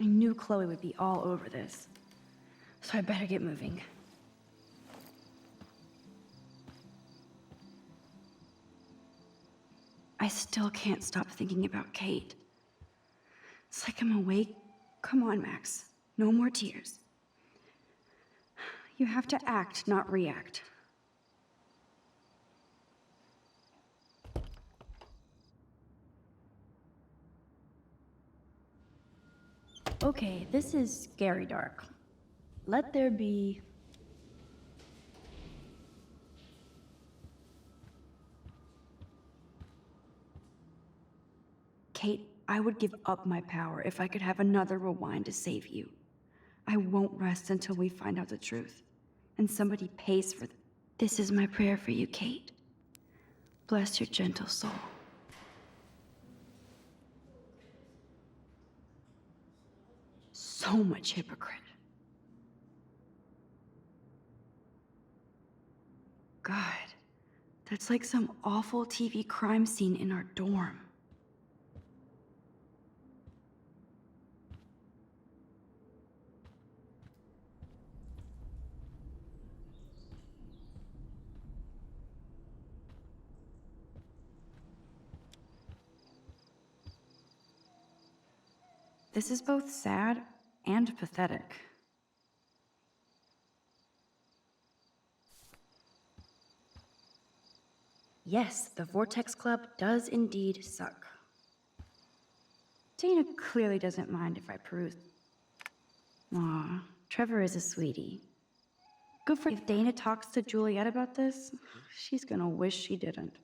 I knew Chloe would be all over this. So I better get moving. I still can't stop thinking about Kate. It's like I'm awake. Come on, Max. No more tears. You have to act, not react. Okay, this is scary dark. Let there be... Kate, I would give up my power if I could have another rewind to save you. I won't rest until we find out the truth. And somebody pays for it. This is my prayer for you, Kate. Bless your gentle soul. So much hypocrite. God, that's like some awful TV crime scene in our dorm. This is both sad and pathetic. Yes, the Vortex Club does indeed suck. Dana clearly doesn't mind if I peruse. Aw, Trevor is a sweetie. Good for if Dana talks to Juliet about this, she's gonna wish she didn't.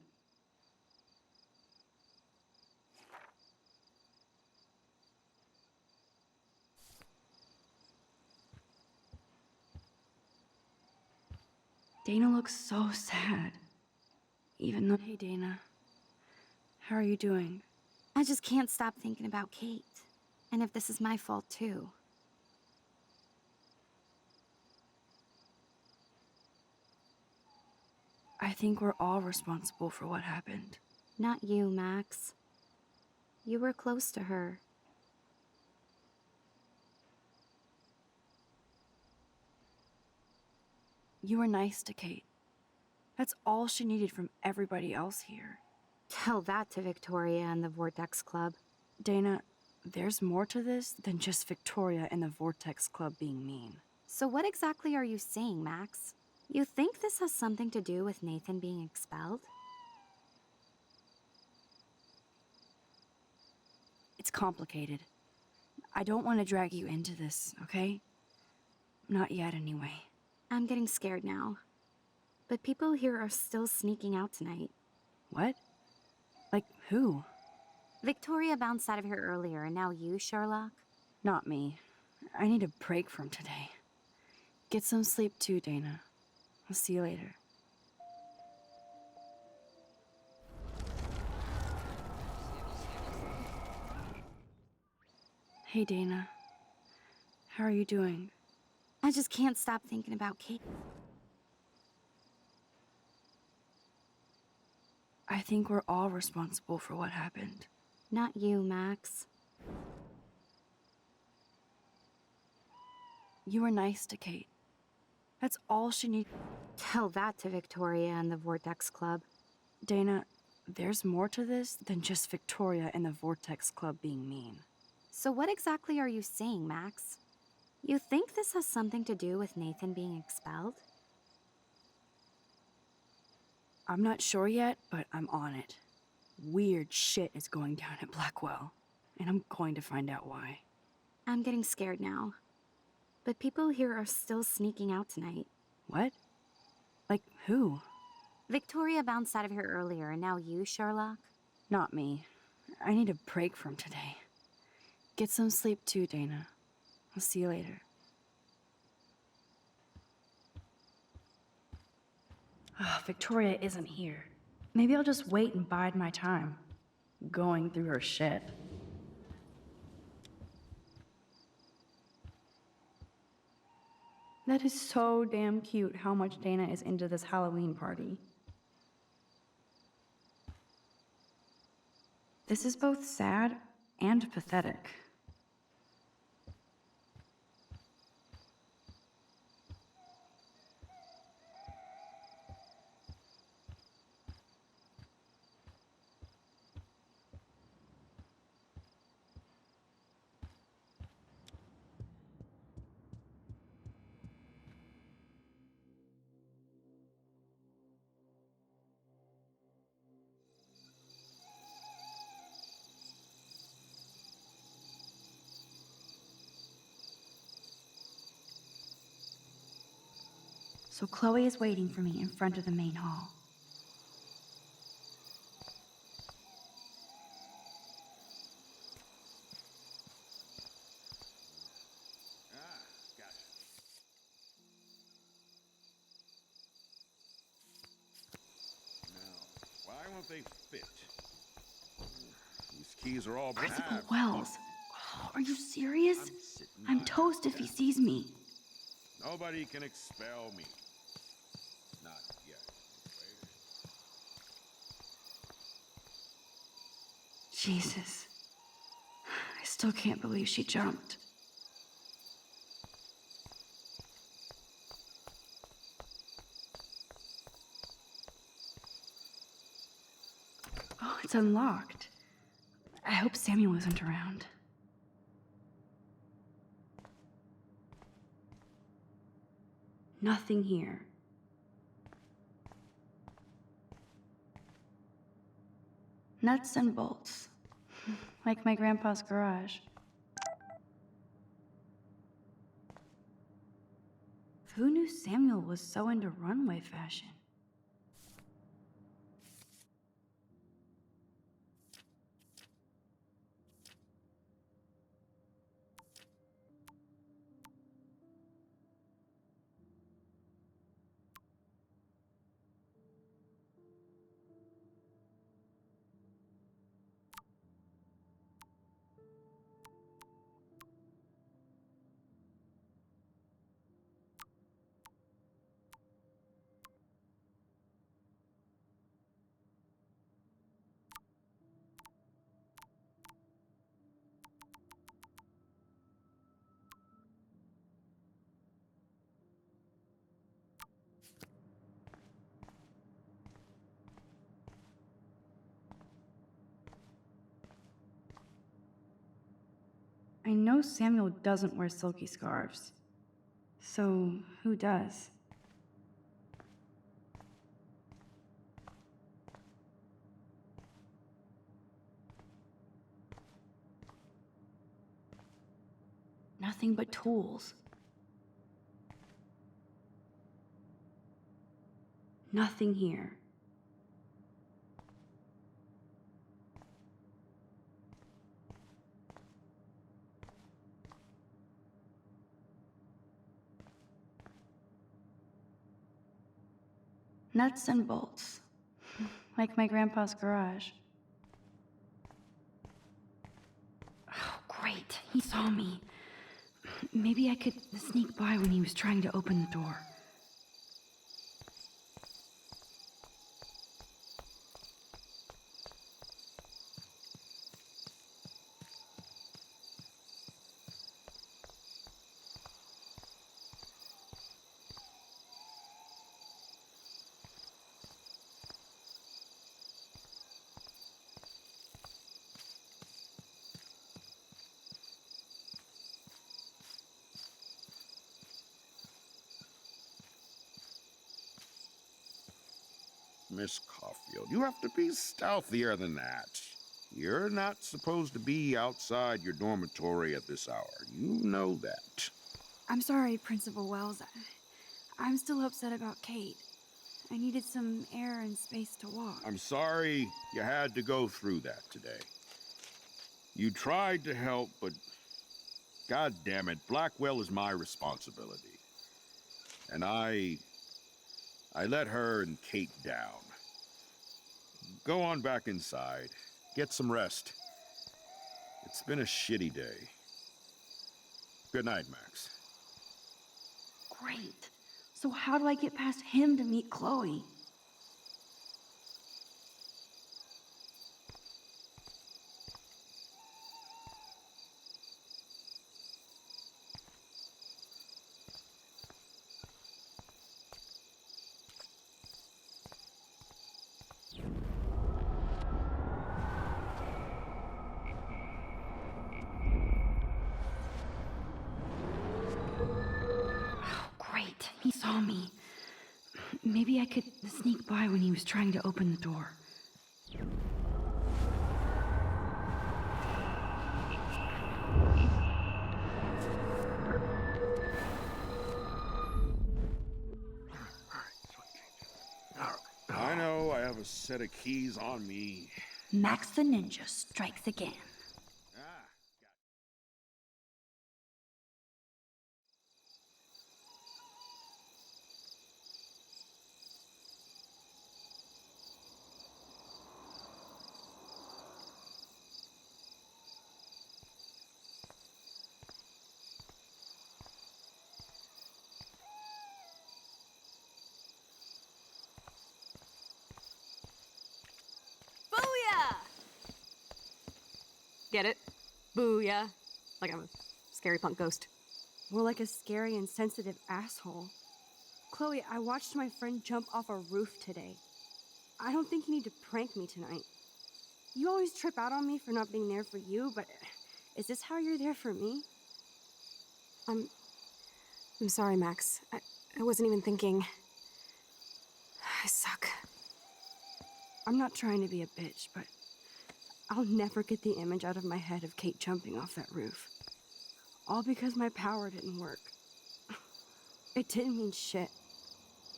Dana looks so sad. Even though... Hey, Dana. How are you doing? I just can't stop thinking about Kate. And if this is my fault, too. I think we're all responsible for what happened. Not you, Max. You were close to her. You were nice to Kate. That's all she needed from everybody else here. Tell that to Victoria and the Vortex Club. Dana, there's more to this than just Victoria and the Vortex Club being mean. So what exactly are you saying, Max? You think this has something to do with Nathan being expelled? It's complicated. I don't want to drag you into this, okay? Not yet, anyway. I'm getting scared now. But people here are still sneaking out tonight. What? Like, who? Victoria bounced out of here earlier, and now you, Sherlock? Not me. I need a break from today. Get some sleep too, Dana. I'll see you later. Hey, Dana. How are you doing? I just can't stop thinking about Kate. I think we're all responsible for what happened. Not you, Max. You were nice to Kate. That's all she needed. Tell that to Victoria and the Vortex Club. Dana, there's more to this than just Victoria and the Vortex Club being mean. So what exactly are you saying, Max? You think this has something to do with Nathan being expelled? I'm not sure yet, but I'm on it. Weird shit is going down at Blackwell, and I'm going to find out why. I'm getting scared now. But people here are still sneaking out tonight. What? Like, who? Victoria bounced out of here earlier, and now you, Sherlock? Not me. I need a break from today. Get some sleep too, Dana. I'll see you later. Victoria isn't here. Maybe I'll just wait and bide my time. Going through her shit. That is so damn cute how much Dana is into this Halloween party. This is both sad and pathetic. So Chloe is waiting for me in front of the main hall. Gotcha. Now, why won't they fit? These keys are all Principal bad. Wells. Oh, are you serious? I'm toast if he sees me. Nobody can expel me. Not yet. Jesus. I still can't believe she jumped. Oh, it's unlocked. I hope Samuel isn't around. Nothing here. Nuts and bolts. Like my grandpa's garage. Who knew Samuel was so into runway fashion? I know Samuel doesn't wear silky scarves. So, who does? Nothing but tools. Nothing here. Nuts and bolts. Like my grandpa's garage. Oh, great. He saw me. Maybe I could sneak by when he was trying to open the door. Miss Caulfield, you have to be stealthier than that. You're not supposed to be outside your dormitory at this hour. You know that. I'm sorry, Principal Wells. I'm still upset about Kate. I needed some air and space to walk. I'm sorry you had to go through that today. You tried to help, but God damn it, Blackwell is my responsibility. And I let her and Kate down. Go on back inside. Get some rest. It's been a shitty day. Good night, Max. Great. So how do I get past him to meet Chloe? He saw me. Maybe I could sneak by when he was trying to open the door. set of keys on me. Max the Ninja strikes again. Ah, Booyah! Get it? Booyah. Like I'm a scary punk ghost. More like a scary and sensitive asshole. Chloe, I watched my friend jump off a roof today. I don't think you need to prank me tonight. You always trip out on me for not being there for you, but is this how you're there for me? I'm sorry, Max. I wasn't even thinking. I suck. I'm not trying to be a bitch, but I'll never get the image out of my head of Kate jumping off that roof. All because my power didn't work. It didn't mean shit.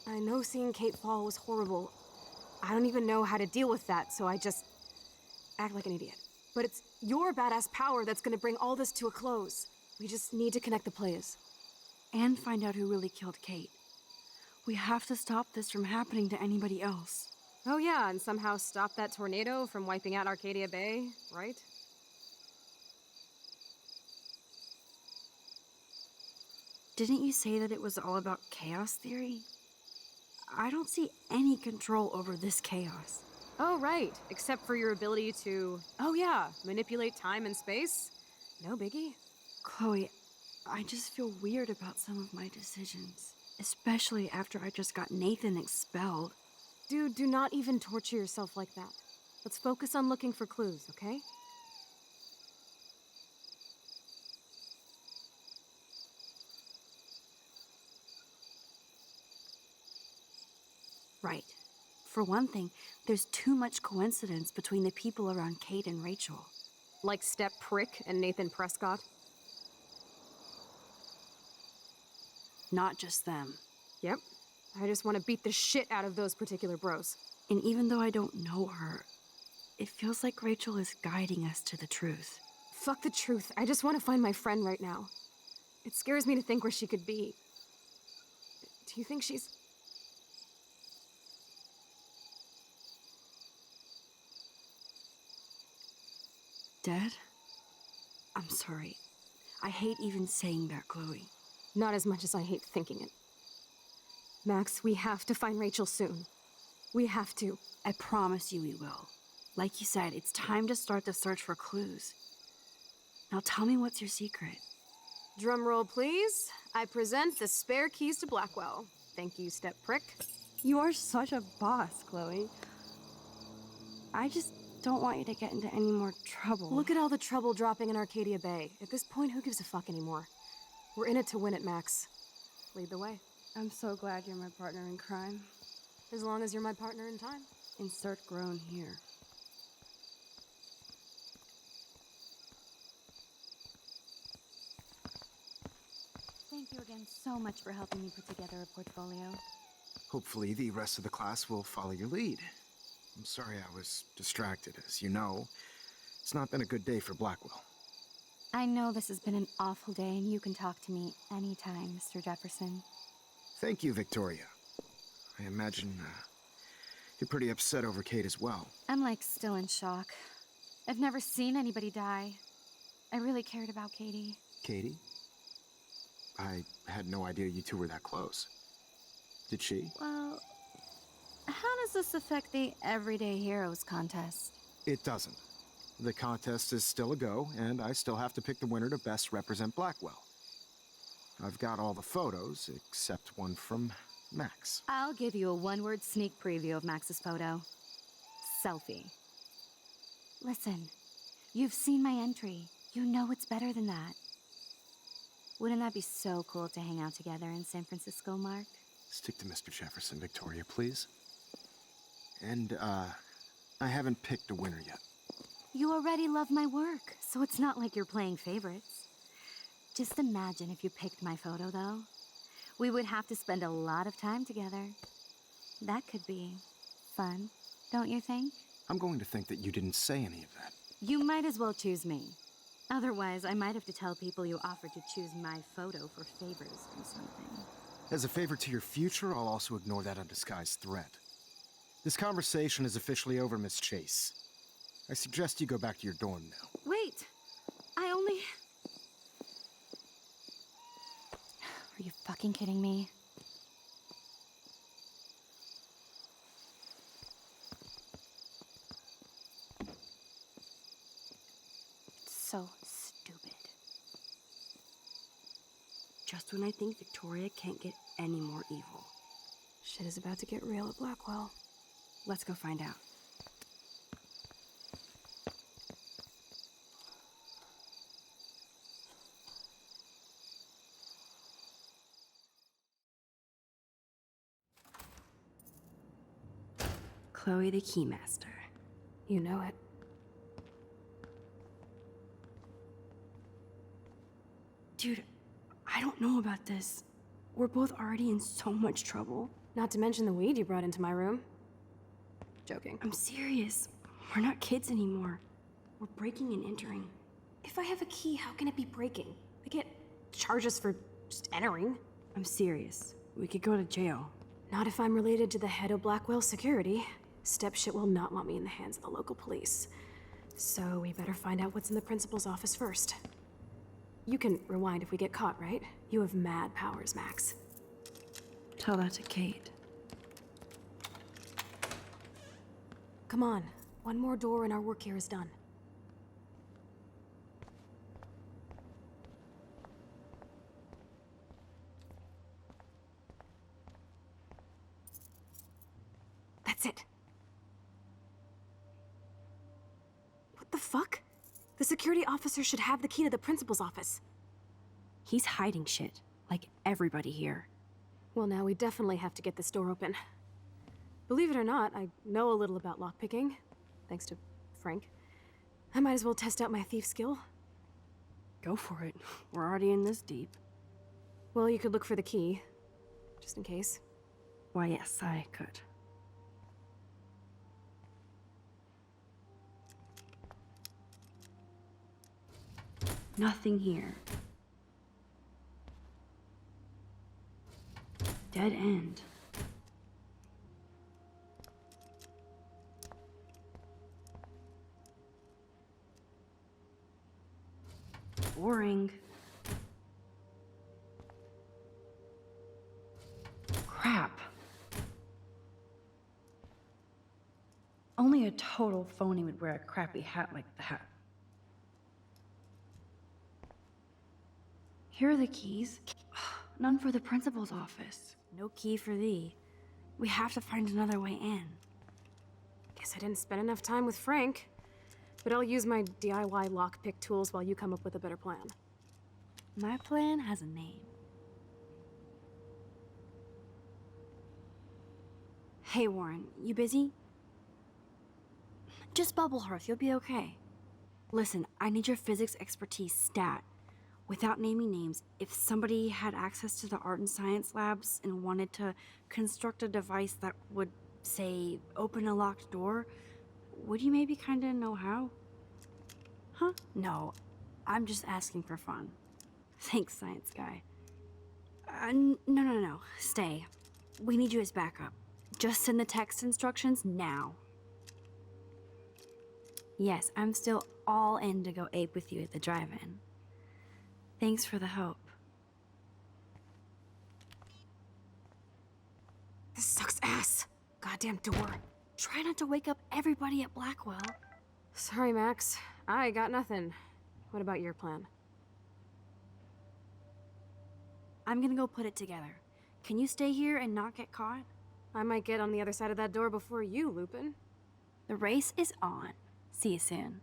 I know seeing Kate fall was horrible. I don't even know how to deal with that, so I just act like an idiot. But it's your badass power that's gonna bring all this to a close. We just need to connect the players. And find out who really killed Kate. We have to stop this from happening to anybody else. Oh yeah, and somehow stop that tornado from wiping out Arcadia Bay, right? Didn't you say that it was all about chaos theory? I don't see any control over this chaos. Oh, right. Except for your ability to, oh yeah, manipulate time and space. No biggie. Chloe, I just feel weird about some of my decisions. Especially after I just got Nathan expelled. Dude, do not even torture yourself like that. Let's focus on looking for clues, okay? Right. For one thing, there's too much coincidence between the people around Kate and Rachel. Like Step Prick and Nathan Prescott. Not just them. Yep. I just want to beat the shit out of those particular bros. And even though I don't know her, it feels like Rachel is guiding us to the truth. Fuck the truth. I just want to find my friend right now. It scares me to think where she could be. Do you think she's... Dead? I'm sorry. I hate even saying that, Chloe. Not as much as I hate thinking it. Max, we have to find Rachel soon. We have to. I promise you we will. Like you said, it's time to start the search for clues. Now tell me what's your secret. Drum roll, please. I present the spare keys to Blackwell. Thank you, Step Prick. You are such a boss, Chloe. I just don't want you to get into any more trouble. Look at all the trouble dropping in Arcadia Bay. At this point, who gives a fuck anymore? We're in it to win it, Max. Lead the way. I'm so glad you're my partner in crime. As long as you're my partner in time. Insert groan here. Thank you again so much for helping me put together a portfolio. Hopefully the rest of the class will follow your lead. I'm sorry I was distracted. As you know, it's not been a good day for Blackwell. I know this has been an awful day, and you can talk to me anytime, Mr. Jefferson. Thank you, Victoria. I imagine you're pretty upset over Kate as well. I'm like still in shock. I've never seen anybody die. I really cared about Katie. Katie? I had no idea you two were that close. Did she? Well, how does this affect the Everyday Heroes contest? It doesn't. The contest is still a go, and I still have to pick the winner to best represent Blackwell. I've got all the photos, except one from Max. I'll give you a one-word sneak preview of Max's photo. Selfie. Listen, you've seen my entry. You know it's better than that. Wouldn't that be so cool to hang out together in San Francisco, Mark? Stick to Mr. Jefferson, Victoria, please. And, I haven't picked a winner yet. You already love my work, so it's not like you're playing favorites. Just imagine if you picked my photo, though. We would have to spend a lot of time together. That could be fun. don't you think? I'm going to think that you didn't say any of that. You might as well choose me. Otherwise, I might have to tell people you offered to choose my photo for favors or something. As a favor to your future, I'll also ignore that undisguised threat. This conversation is officially over, Miss Chase. I suggest you go back to your dorm now. Wait! I only... Are you fucking kidding me? So stupid. Just when I think Victoria can't get any more evil. Shit is about to get real at Blackwell. Let's go find out. Chloe the Keymaster. You know it. Dude, I don't know about this. We're both already in so much trouble. Not to mention the weed you brought into my room. Joking. I'm serious. We're not kids anymore. We're breaking and entering. If I have a key, how can it be breaking? I get charges for just entering. I'm serious. We could go to jail. Not if I'm related to the head of Blackwell Security. Stepshit will not want me in the hands of the local police. So we better find out what's in the principal's office first. You can rewind if we get caught, right? You have mad powers, Max. Tell that to Kate. Come on. One more door and our work here is done. That's it. What the fuck? The security officer should have the key to the principal's office. He's hiding shit, like everybody here. Well, now we definitely have to get this door open. Believe it or not, I know a little about lockpicking, thanks to Frank. I might as well test out my thief skill. Go for it. We're already in this deep. Well, you could look for the key, just in case. Why, yes, I could. Nothing here. Dead end. Boring. Crap. Only a total phony would wear a crappy hat like that. Here are the keys. None for the principal's office. No key for thee. We have to find another way in. Guess I didn't spend enough time with Frank. But I'll use my DIY lockpick tools while you come up with a better plan. My plan has a name. Hey, Warren, you busy? Just bubble hearth, you'll be okay. Listen, I need your physics expertise stat. Without naming names, if somebody had access to the art and science labs and wanted to construct a device that would, say, open a locked door, would you maybe kinda know how? Huh? No, I'm just asking for fun. Thanks, science guy. No. Stay. We need you as backup. Just send the text instructions now. Yes, I'm still all in to go ape with you at the drive-in. Thanks for the help. This sucks ass. Goddamn door. Try not to wake up everybody at Blackwell. Sorry, Max. I got nothing. What about your plan? I'm gonna go put it together. Can you stay here and not get caught? I might get on the other side of that door before you, Lupin. The race is on. See you soon.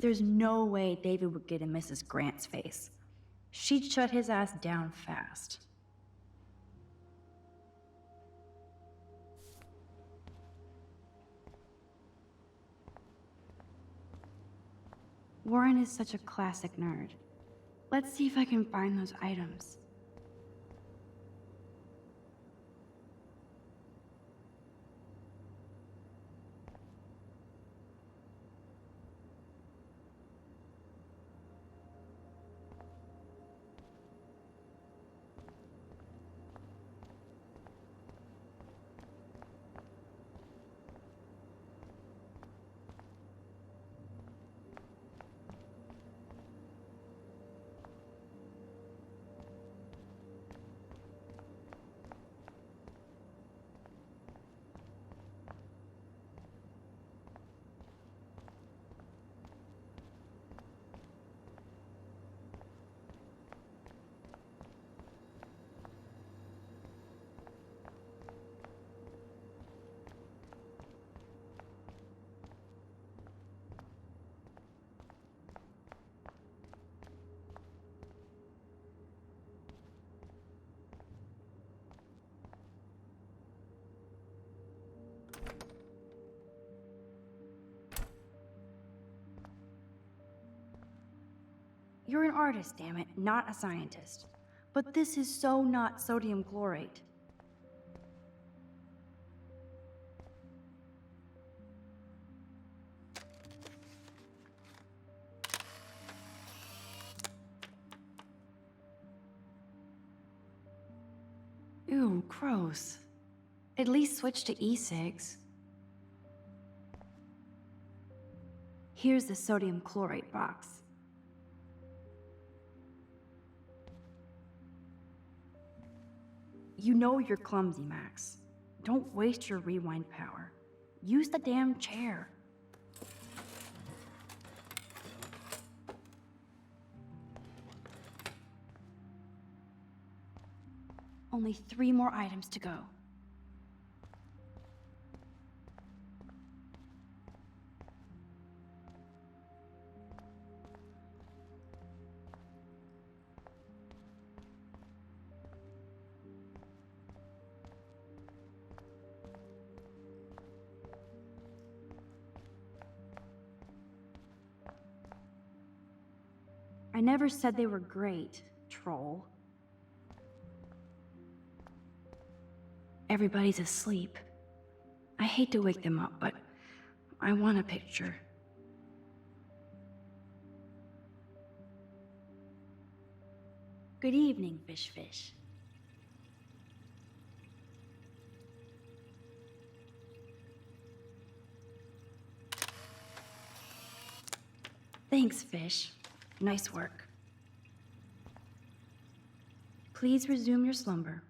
There's no way David would get in Mrs. Grant's face. She'd shut his ass down fast. Warren is such a classic nerd. Let's see if I can find those items. You're an artist, damn it, not a scientist. But this is so not sodium chlorate. Ew, gross. At least switch to E6. Here's the sodium chlorate box. You know you're clumsy, Max. Don't waste your rewind power. Use the damn chair. Only 3 more items to go. I never said they were great, troll. Everybody's asleep. I hate to wake them up, but I want a picture. Good evening, Fish. Thanks, Fish. Nice work. Please resume your slumber.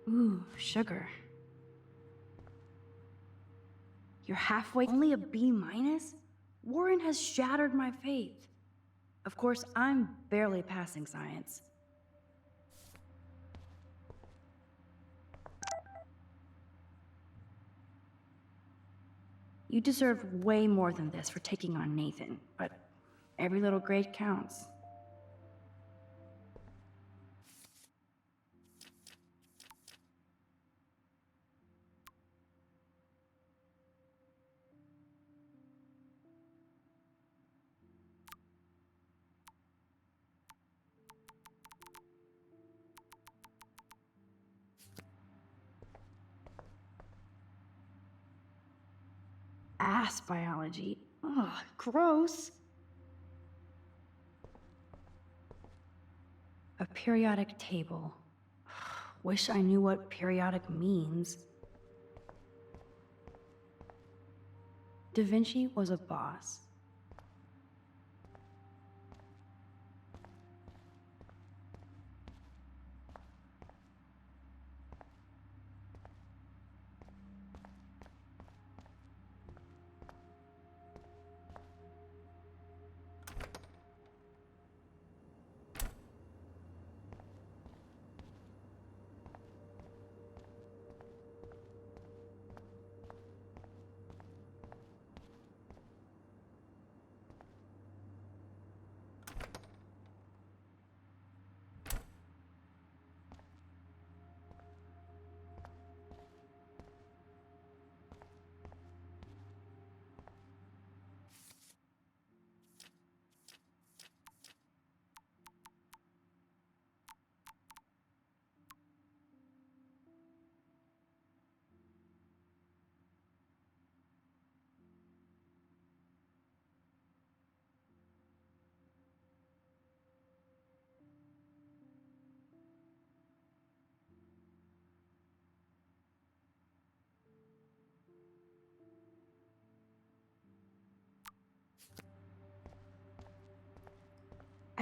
Ooh, sugar. You're halfway. Only a B minus? Warren has shattered my faith. Of course, I'm barely passing science. You deserve way more than this for taking on Nathan, but every little grade counts. Ass biology. Ugh, gross. A periodic table. Wish I knew what periodic means. Da Vinci was a boss.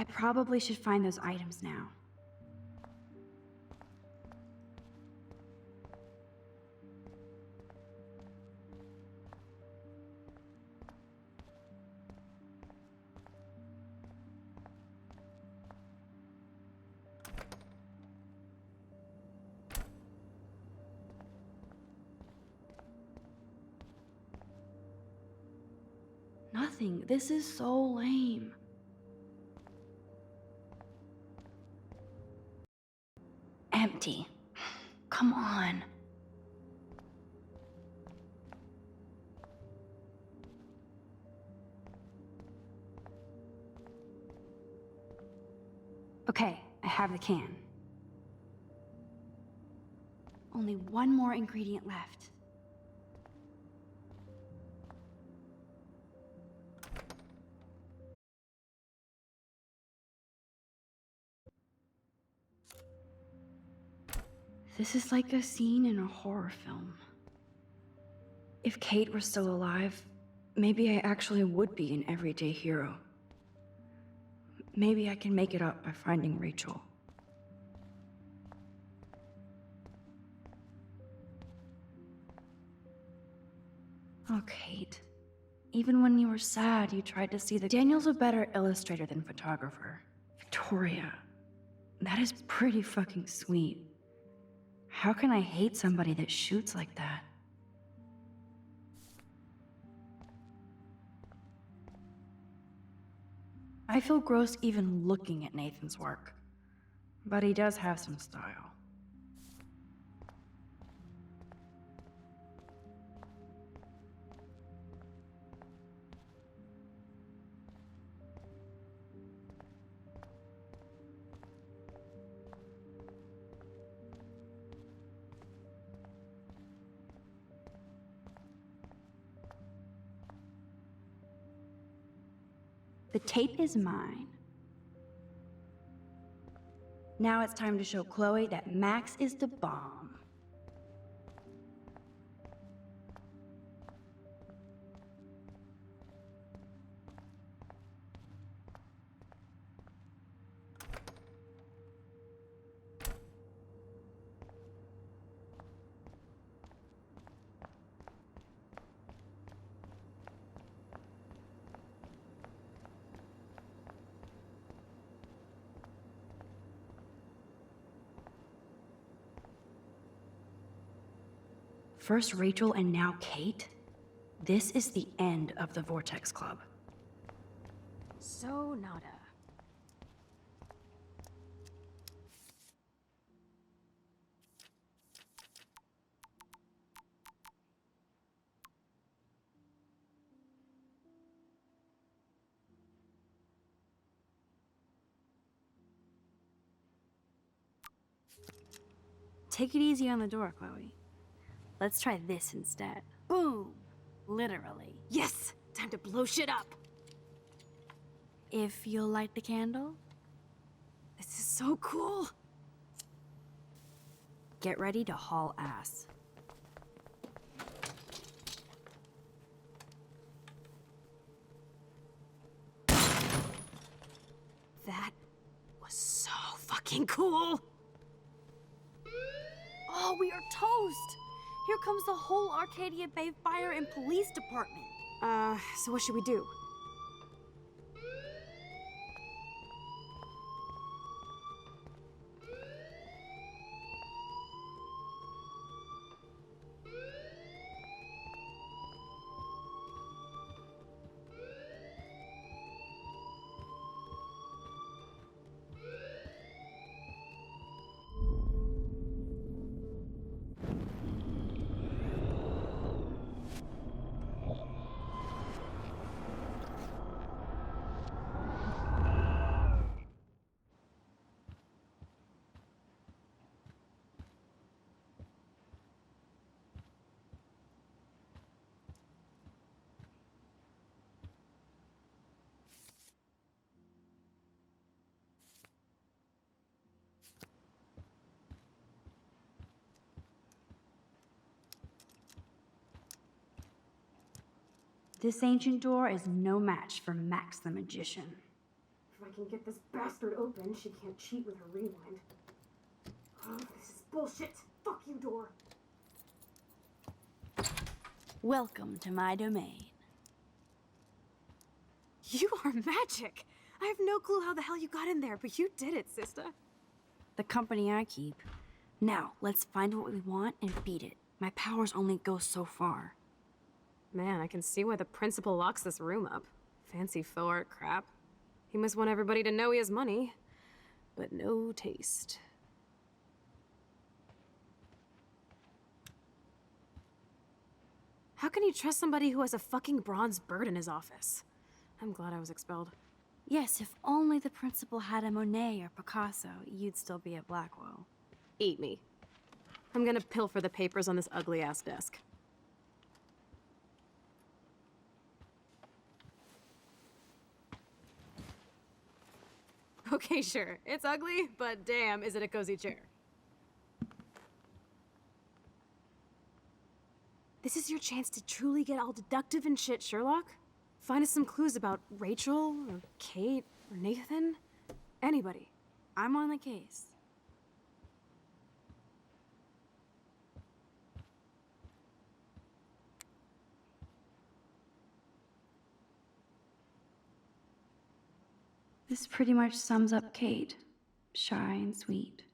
I probably should find those items now. Nothing. This is so lame. Empty. Come on. Okay, I have the can. Only one more ingredient left. This is like a scene in a horror film. If Kate were still alive, maybe I actually would be an everyday hero. Maybe I can make it up by finding Rachel. Oh, Kate. Even when you were sad, you tried to see the— Daniel's a better illustrator than photographer. Victoria. That is pretty fucking sweet. How can I hate somebody that shoots like that? I feel gross even looking at Nathan's work, but he does have some style. The tape is mine. Now it's time to show Chloe that Max is the bomb. First Rachel and now Kate? This is the end of the Vortex Club. So nada. Take it easy on the door, Chloe. Let's try this instead. Boom! Literally. Yes! Time to blow shit up! If you'll light the candle, This is so cool! get ready to haul ass. That was so fucking cool! Oh, we are toast! Here comes the whole Arcadia Bay Fire and Police Department. So what should we do? This ancient door is no match for Max the Magician. My I can get this bastard open, she can't cheat with her rewind. Oh, this is bullshit. Fuck you, door. Welcome to my domain. You are magic. I have no clue how the hell you got in there, but you did it, sister. The company I keep. Now, let's find what we want and beat it. My powers only go so far. Man, I can see why the principal locks this room up. Fancy faux art crap. He must want everybody to know he has money, but no taste. How can you trust somebody who has a fucking bronze bird in his office? I'm glad I was expelled. Yes, if only the principal had a Monet or Picasso, you'd still be at Blackwell. Eat me. I'm gonna pilfer the papers on this ugly-ass desk. Okay, sure. It's ugly, but damn, is it a cozy chair. This is your chance to truly get all deductive and shit, Sherlock. Find us some clues about Rachel, or Kate, or Nathan. Anybody. I'm on the case. This pretty much sums up Kate. Shy and sweet.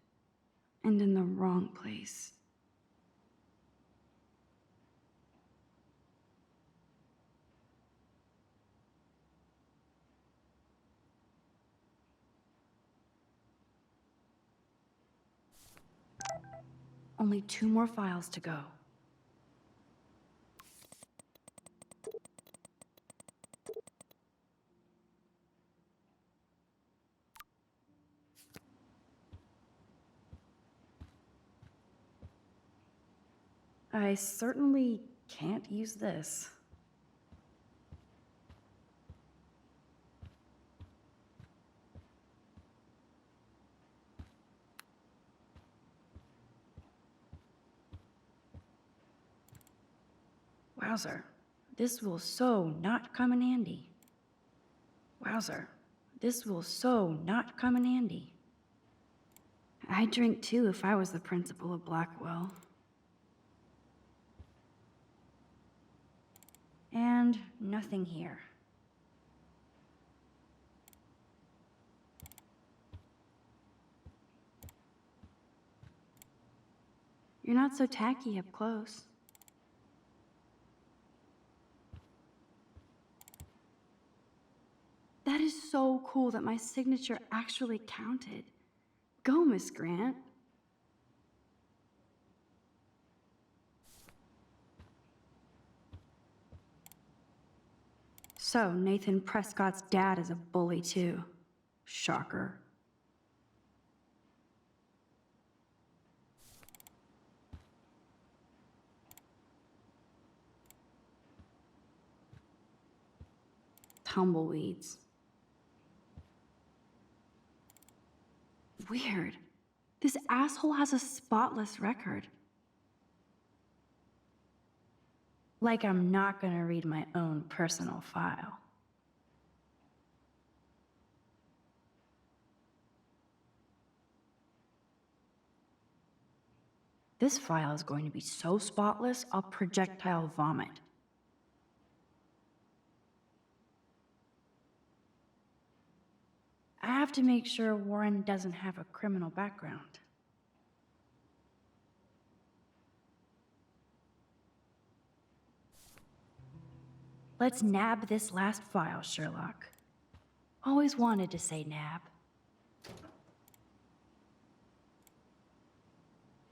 And in the wrong place. Only 2 more files to go. I certainly can't use this. Wowzer, this will so not come in handy. Wowzer, this will so not come in handy. I'd drink too if I was the principal of Blackwell. And nothing here. You're not so tacky up close. That is so cool that my signature actually counted. Go, Miss Grant. So, Nathan Prescott's dad is a bully too. Shocker. Tumbleweeds. Weird. This asshole has a spotless record. Like I'm not gonna read my own personal file. This file is going to be so spotless, I'll projectile vomit. I have to make sure Warren doesn't have a criminal background. Let's nab this last file, Sherlock. Always wanted to say nab.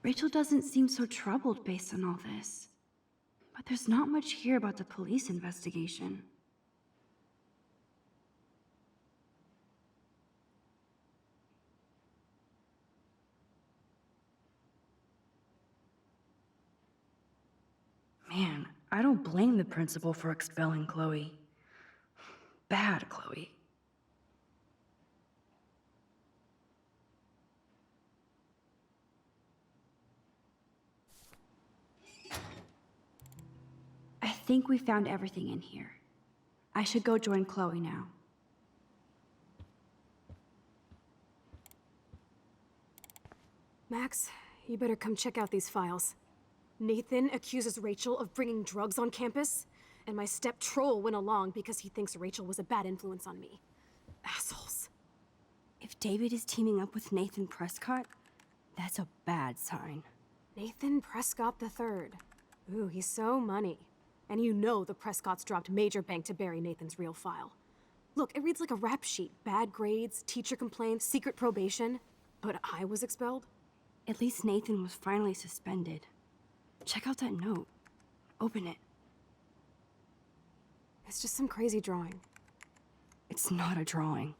Rachel doesn't seem so troubled based on all this. But there's not much here about the police investigation. Man, I don't blame the principal for expelling Chloe. Bad Chloe. I think we found everything in here. I should go join Chloe now. Max, you better come check out these files. Nathan accuses Rachel of bringing drugs on campus, and my step troll went along because he thinks Rachel was a bad influence on me. Assholes. If David is teaming up with Nathan Prescott, that's a bad sign. Nathan Prescott III. Ooh, he's so money. And you know the Prescotts dropped major bank to bury Nathan's real file. Look, it reads like a rap sheet. Bad grades, teacher complaints, secret probation. But I was expelled? At least Nathan was finally suspended. Check out that note. Open it. It's just some crazy drawing. It's not a drawing.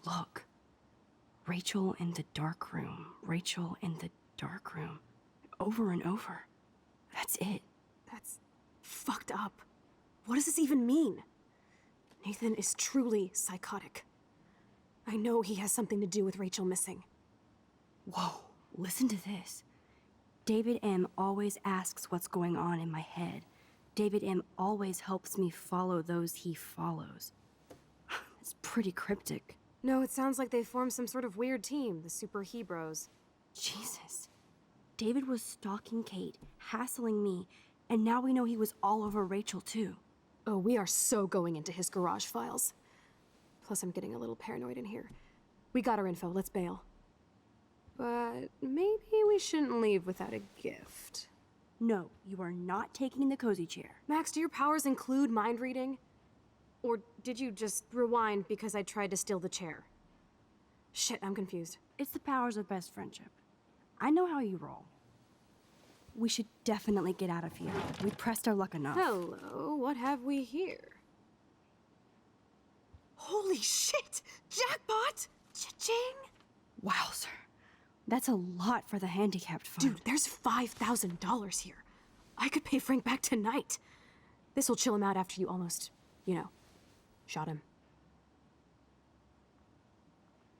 Look. Rachel in the dark room. Rachel in the dark room. Over and over. That's it. That's fucked up. What does this even mean? Nathan is truly psychotic. I know he has something to do with Rachel missing. Whoa, listen to this. David M. always asks what's going on in my head. David M. always helps me follow those he follows. It's pretty cryptic. No, it sounds like they formed some sort of weird team, the Super Hebrews. Jesus. David was stalking Kate, hassling me, and now we know he was all over Rachel too. Oh, we are so going into his garage files. Plus, I'm getting a little paranoid in here. We got our info, let's bail. But maybe we shouldn't leave without a gift. No, you are not taking the cozy chair. Max, do your powers include mind reading? Or did you just rewind because I tried to steal the chair? Shit, I'm confused. It's the powers of best friendship. I know how you roll. We should definitely get out of here. We pressed our luck enough. Hello, what have we here? Holy shit! Jackpot! Cha-ching! Wow, sir. That's a lot for the handicapped fund. Dude, there's $5,000 here. I could pay Frank back tonight. This'll chill him out after you almost, shot him.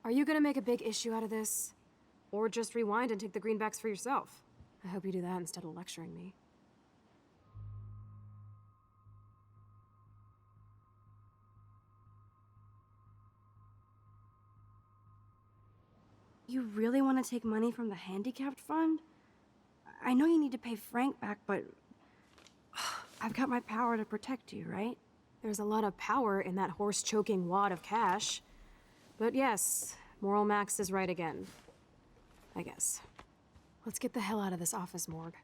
Are you gonna make a big issue out of this? Or just rewind and take the greenbacks for yourself? I hope you do that instead of lecturing me. You really want to take money from the handicapped fund? I know you need to pay Frank back, but I've got my power to protect you, right? There's a lot of power in that horse-choking wad of cash. But yes, Moral Max is right again. I guess. Let's get the hell out of this office morgue.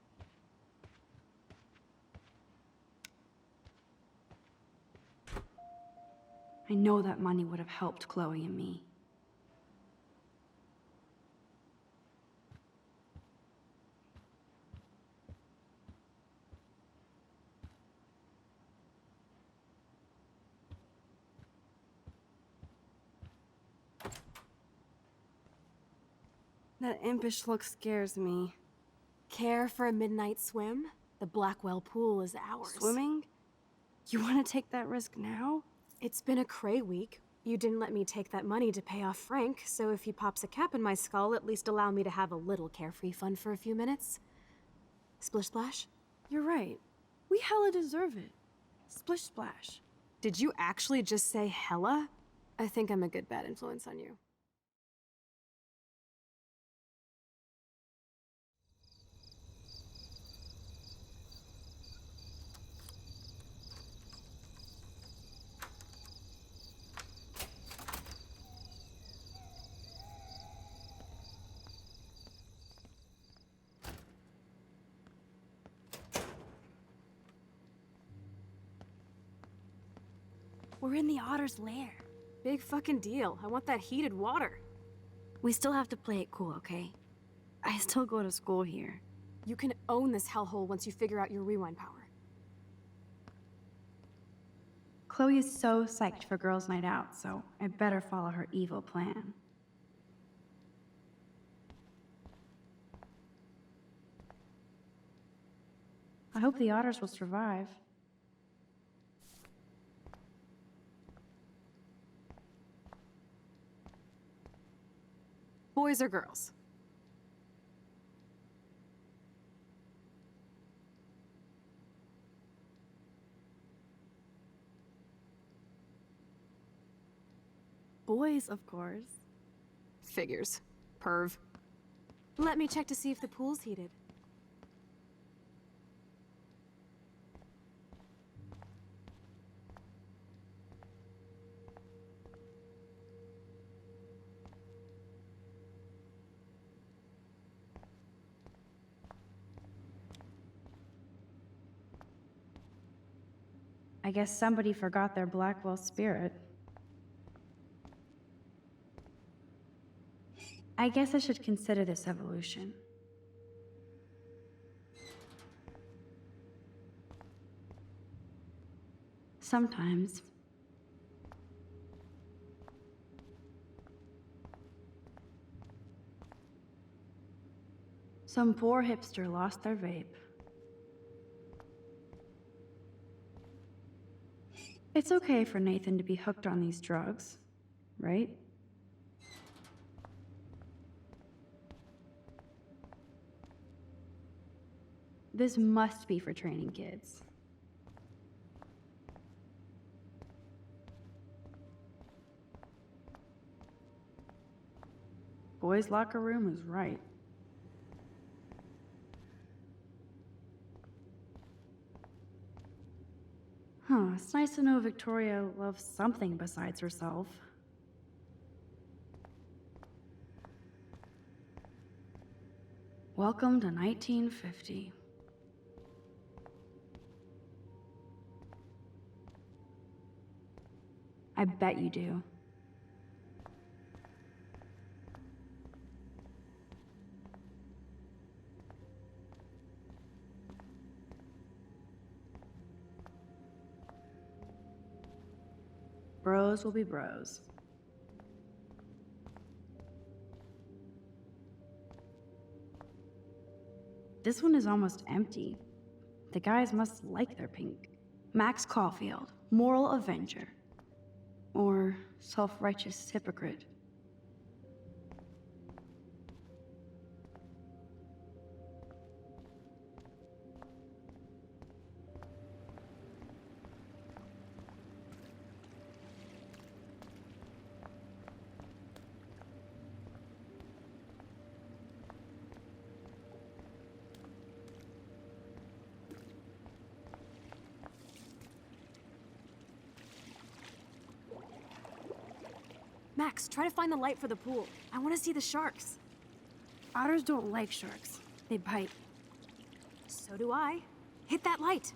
I know that money would have helped Chloe and me. That impish look scares me. Care for a midnight swim? The Blackwell pool is ours. Swimming? You want to take that risk now? It's been a cray week. You didn't let me take that money to pay off Frank, so if he pops a cap in my skull, at least allow me to have a little carefree fun for a few minutes. Splish splash? You're right. We hella deserve it. Splish splash. Did you actually just say hella? I think I'm a good bad influence on you. We're in the otter's lair. Big fucking deal. I want that heated water. We still have to play it cool, okay? I still go to school here. You can own this hellhole once you figure out your rewind power. Chloe is so psyched for girls' night out, so I better follow her evil plan. I hope the otters will survive. Boys or girls? Boys, of course. Figures. Perv. Let me check to see if the pool's heated. I guess somebody forgot their Blackwell spirit. I guess I should consider this evolution. Sometimes. Some poor hipster lost their vape. It's okay for Nathan to be hooked on these drugs, right? This must be for training kids. Boys' locker room is right. Huh, it's nice to know Victoria loves something besides herself. Welcome to 1950. I bet you do. Bros will be bros. This one is almost empty. The guys must like their pink. Max Caulfield, moral avenger. Or self-righteous hypocrite. Max, try to find the light for the pool. I want to see the sharks. Otters don't like sharks. They bite. So do I. Hit that light.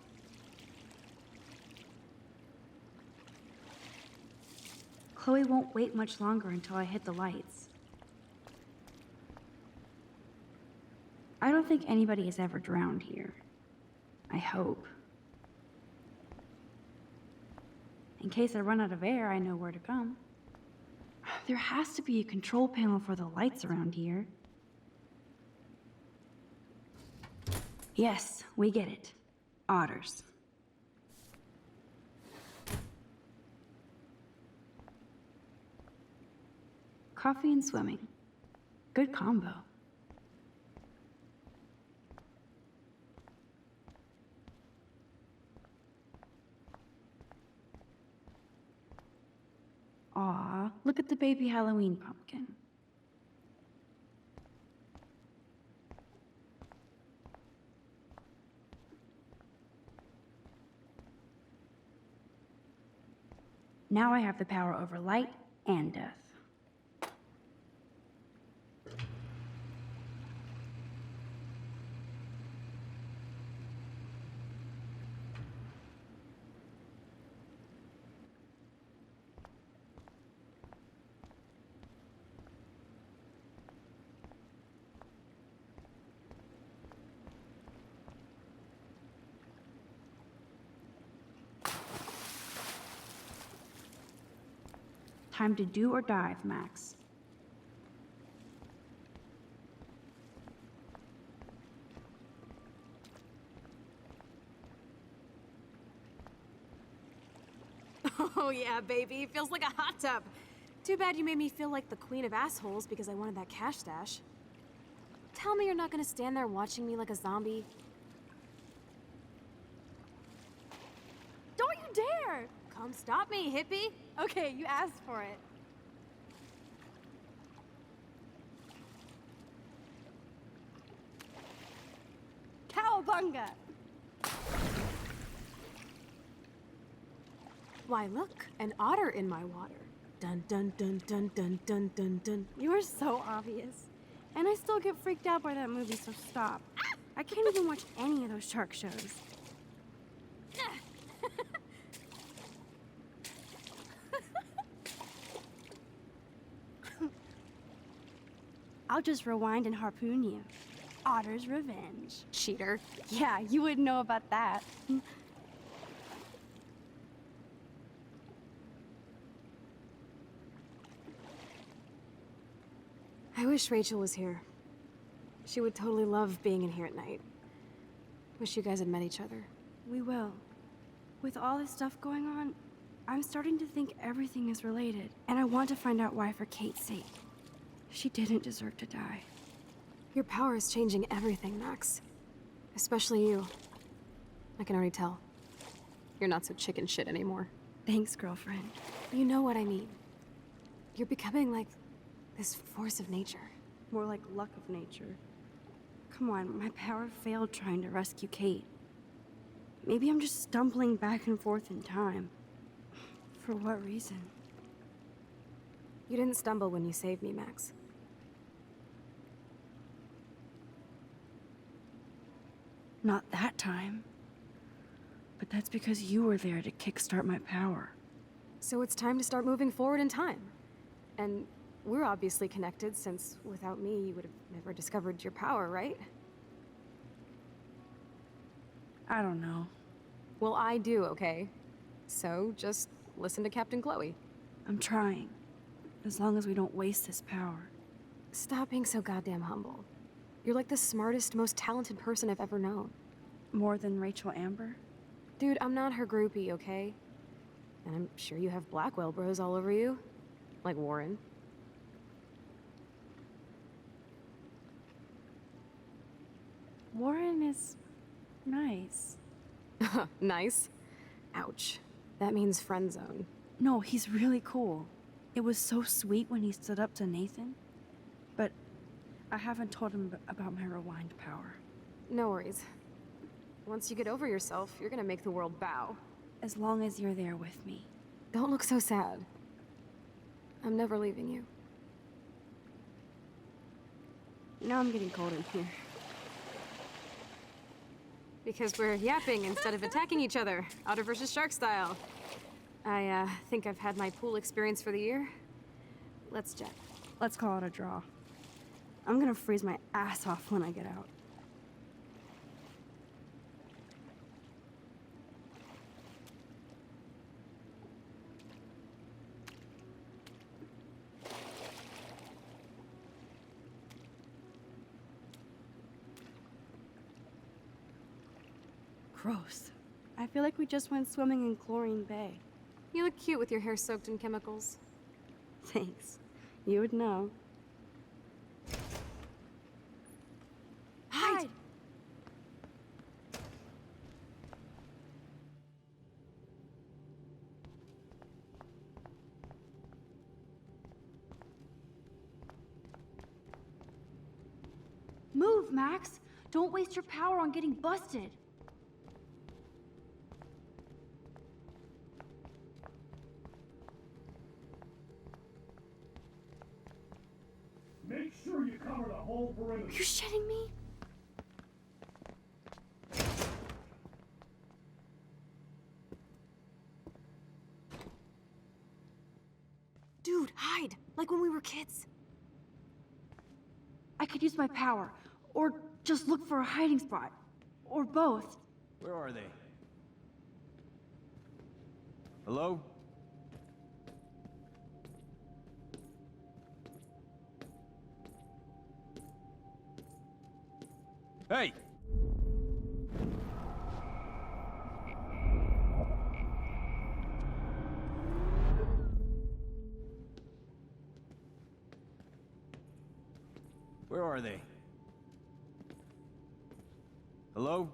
Chloe won't wait much longer until I hit the lights. I don't think anybody has ever drowned here. I hope. In case I run out of air, I know where to come. There has to be a control panel for the lights around here. Yes, we get it. Otters. Coffee and swimming. Good combo. Aw, look at the baby Halloween pumpkin. Now I have the power over light and death. Time to do or dive, Max. Oh yeah, baby. Feels like a hot tub. Too bad you made me feel like the queen of assholes because I wanted that cash stash. Tell me you're not gonna stand there watching me like a zombie. Don't you dare! Come stop me, hippie. Okay, you asked for it. Cowabunga! Why, look, an otter in my water. Dun dun dun dun dun dun dun dun. You are so obvious. And I still get freaked out by that movie, so stop. I can't even watch any of those shark shows. I'll just rewind and harpoon you. Otter's revenge. Cheater. Yeah, you wouldn't know about that. I wish Rachel was here. She would totally love being in here at night. Wish you guys had met each other. We will. With all this stuff going on, I'm starting to think everything is related, and I want to find out why for Kate's sake. She didn't deserve to die. Your power is changing everything, Max. Especially you. I can already tell. You're not so chicken shit anymore. Thanks, girlfriend. You know what I mean. You're becoming like this force of nature. More like luck of nature. Come on, my power failed trying to rescue Kate. Maybe I'm just stumbling back and forth in time. For what reason? You didn't stumble when you saved me, Max. Not that time. But that's because you were there to kickstart my power. So it's time to start moving forward in time. And we're obviously connected, since without me, you would have never discovered your power, right? I don't know. Well, I do, okay? So just listen to Captain Chloe. I'm trying. As long as we don't waste this power. Stop being so goddamn humble. You're like the smartest, most talented person I've ever known. More than Rachel Amber? Dude, I'm not her groupie, okay? And I'm sure you have Blackwell bros all over you. Like Warren. Warren is nice. Nice? Ouch. That means friend zone. No, he's really cool. It was so sweet when he stood up to Nathan. But I haven't told him about my rewind power. No worries. Once you get over yourself, you're gonna make the world bow. As long as you're there with me. Don't look so sad. I'm never leaving you. Now I'm getting cold in here. Because we're yapping instead of attacking each other, Otter versus Shark style. I think I've had my pool experience for the year. Let's jet. Let's call it a draw. I'm gonna freeze my ass off when I get out. Gross. I feel like we just went swimming in Chlorine Bay. You look cute with your hair soaked in chemicals. Thanks. You would know. Hide! Move, Max! Don't waste your power on getting busted! Make sure you cover the whole perimeter. Are you shitting me? Dude, hide! Like when we were kids. I could use my power, or just look for a hiding spot. Or both. Where are they? Hello? Hey! Where are they? Hello?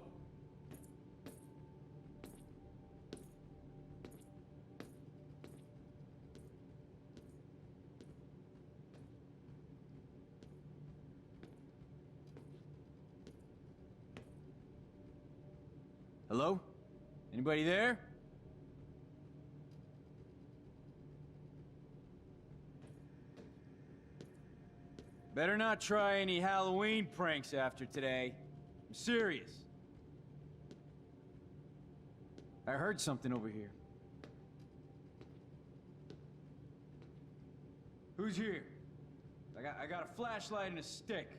Hello? Anybody there? Better not try any Halloween pranks after today. I'm serious. I heard something over here. Who's here? I got a flashlight and a stick.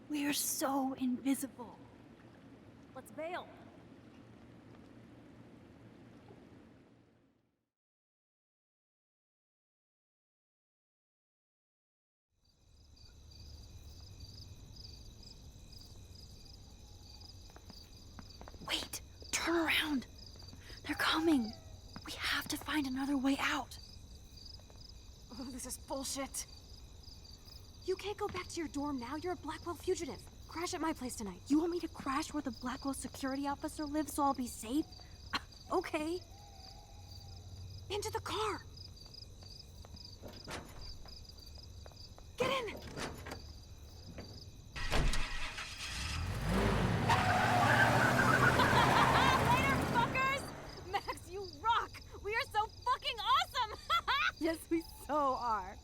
We are so invisible. Let's bail. Wait, turn around. They're coming. We have to find another way out. Oh, this is bullshit. You can't go back to your dorm now. You're a Blackwell fugitive. Crash at my place tonight. You want me to crash where the Blackwell security officer lives so I'll be safe? Okay. Into the car. Get in. Later, fuckers! Max, you rock! We are so fucking awesome! Yes, we so are.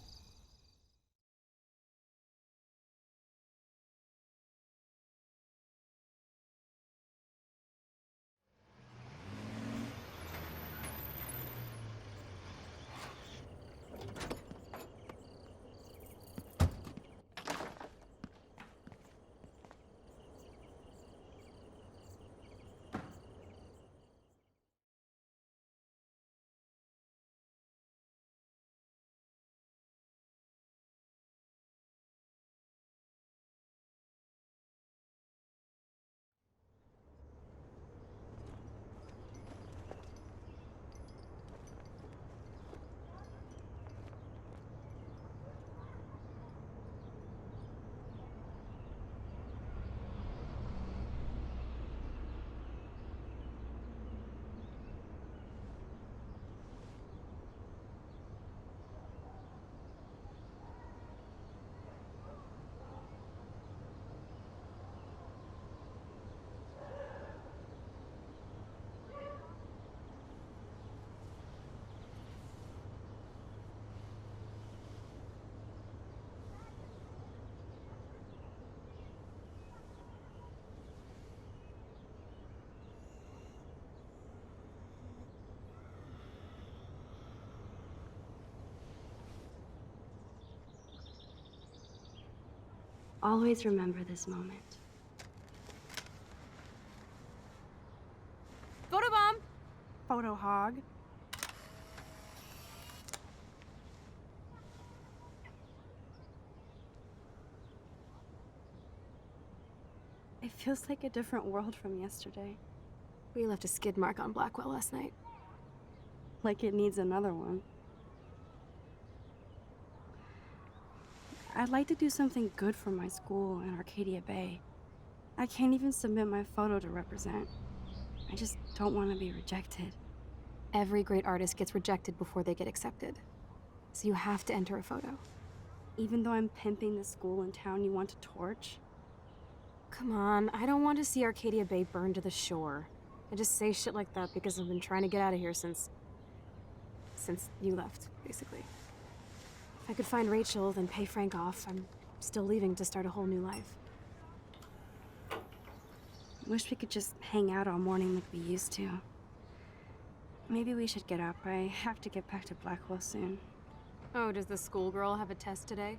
always remember this moment. Photobomb! Photo hog. It feels like a different world from yesterday. We left a skid mark on Blackwell last night. Like it needs another one. I'd like to do something good for my school in Arcadia Bay. I can't even submit my photo to represent. I just don't want to be rejected. Every great artist gets rejected before they get accepted. So you have to enter a photo. Even though I'm pimping the school in town you want to torch? Come on, I don't want to see Arcadia Bay burned to the shore. I just say shit like that because I've been trying to get out of here since you left, basically. If I could find Rachel, then pay Frank off, I'm still leaving to start a whole new life. Wish we could just hang out all morning like we used to. Maybe we should get up. I have to get back to Blackwell soon. Oh, does the schoolgirl have a test today?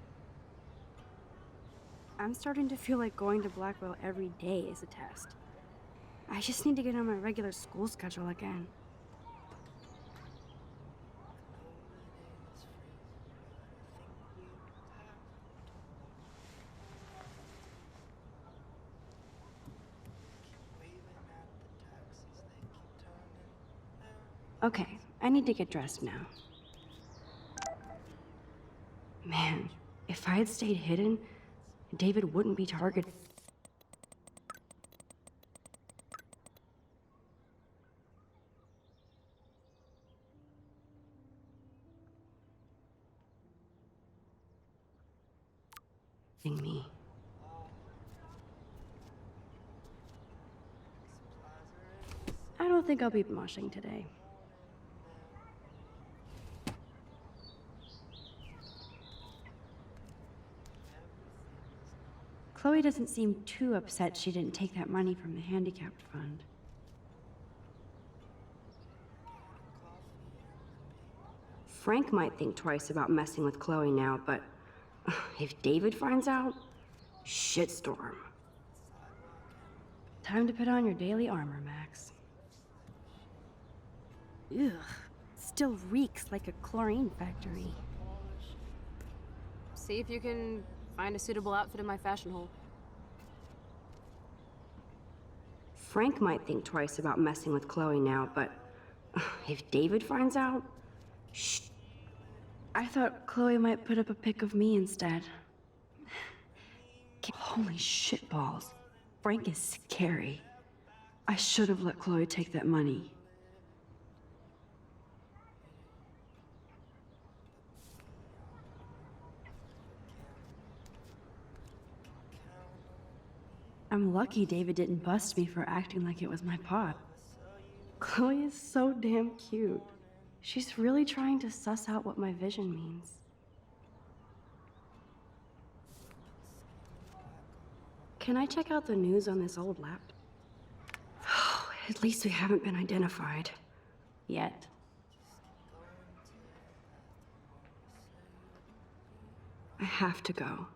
I'm starting to feel like going to Blackwell every day is a test. I just need to get on my regular school schedule again. Okay, I need to get dressed now. Man, if I had stayed hidden, David wouldn't be targeted. Me. I don't think I'll be moshing today. Chloe doesn't seem too upset she didn't take that money from the handicapped fund. Frank might think twice about messing with Chloe now, but if David finds out, shitstorm. Time to put on your daily armor, Max. Ugh, still reeks like a chlorine factory. See if you can find a suitable outfit in my fashion hole. Frank might think twice about messing with Chloe now, but if David finds out, shh. I thought Chloe might put up a pic of me instead. Holy shitballs. Frank is scary. I should have let Chloe take that money. I'm lucky David didn't bust me for acting like it was my pot. Chloe is so damn cute. She's really trying to suss out what my vision means. Can I check out the news on this old laptop? At least we haven't been identified. Yet. I have to go.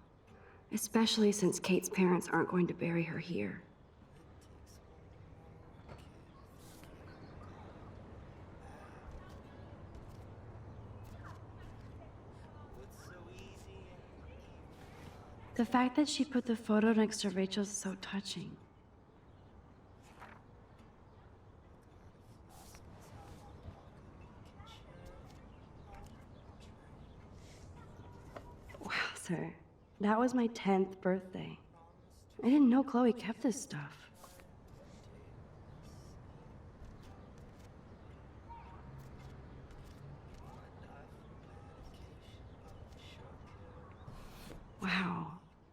Especially since Kate's parents aren't going to bury her here. The fact that she put the photo next to Rachel's is so touching. Wow, sir. That was my 10th birthday. I didn't know Chloe kept this stuff. Wow.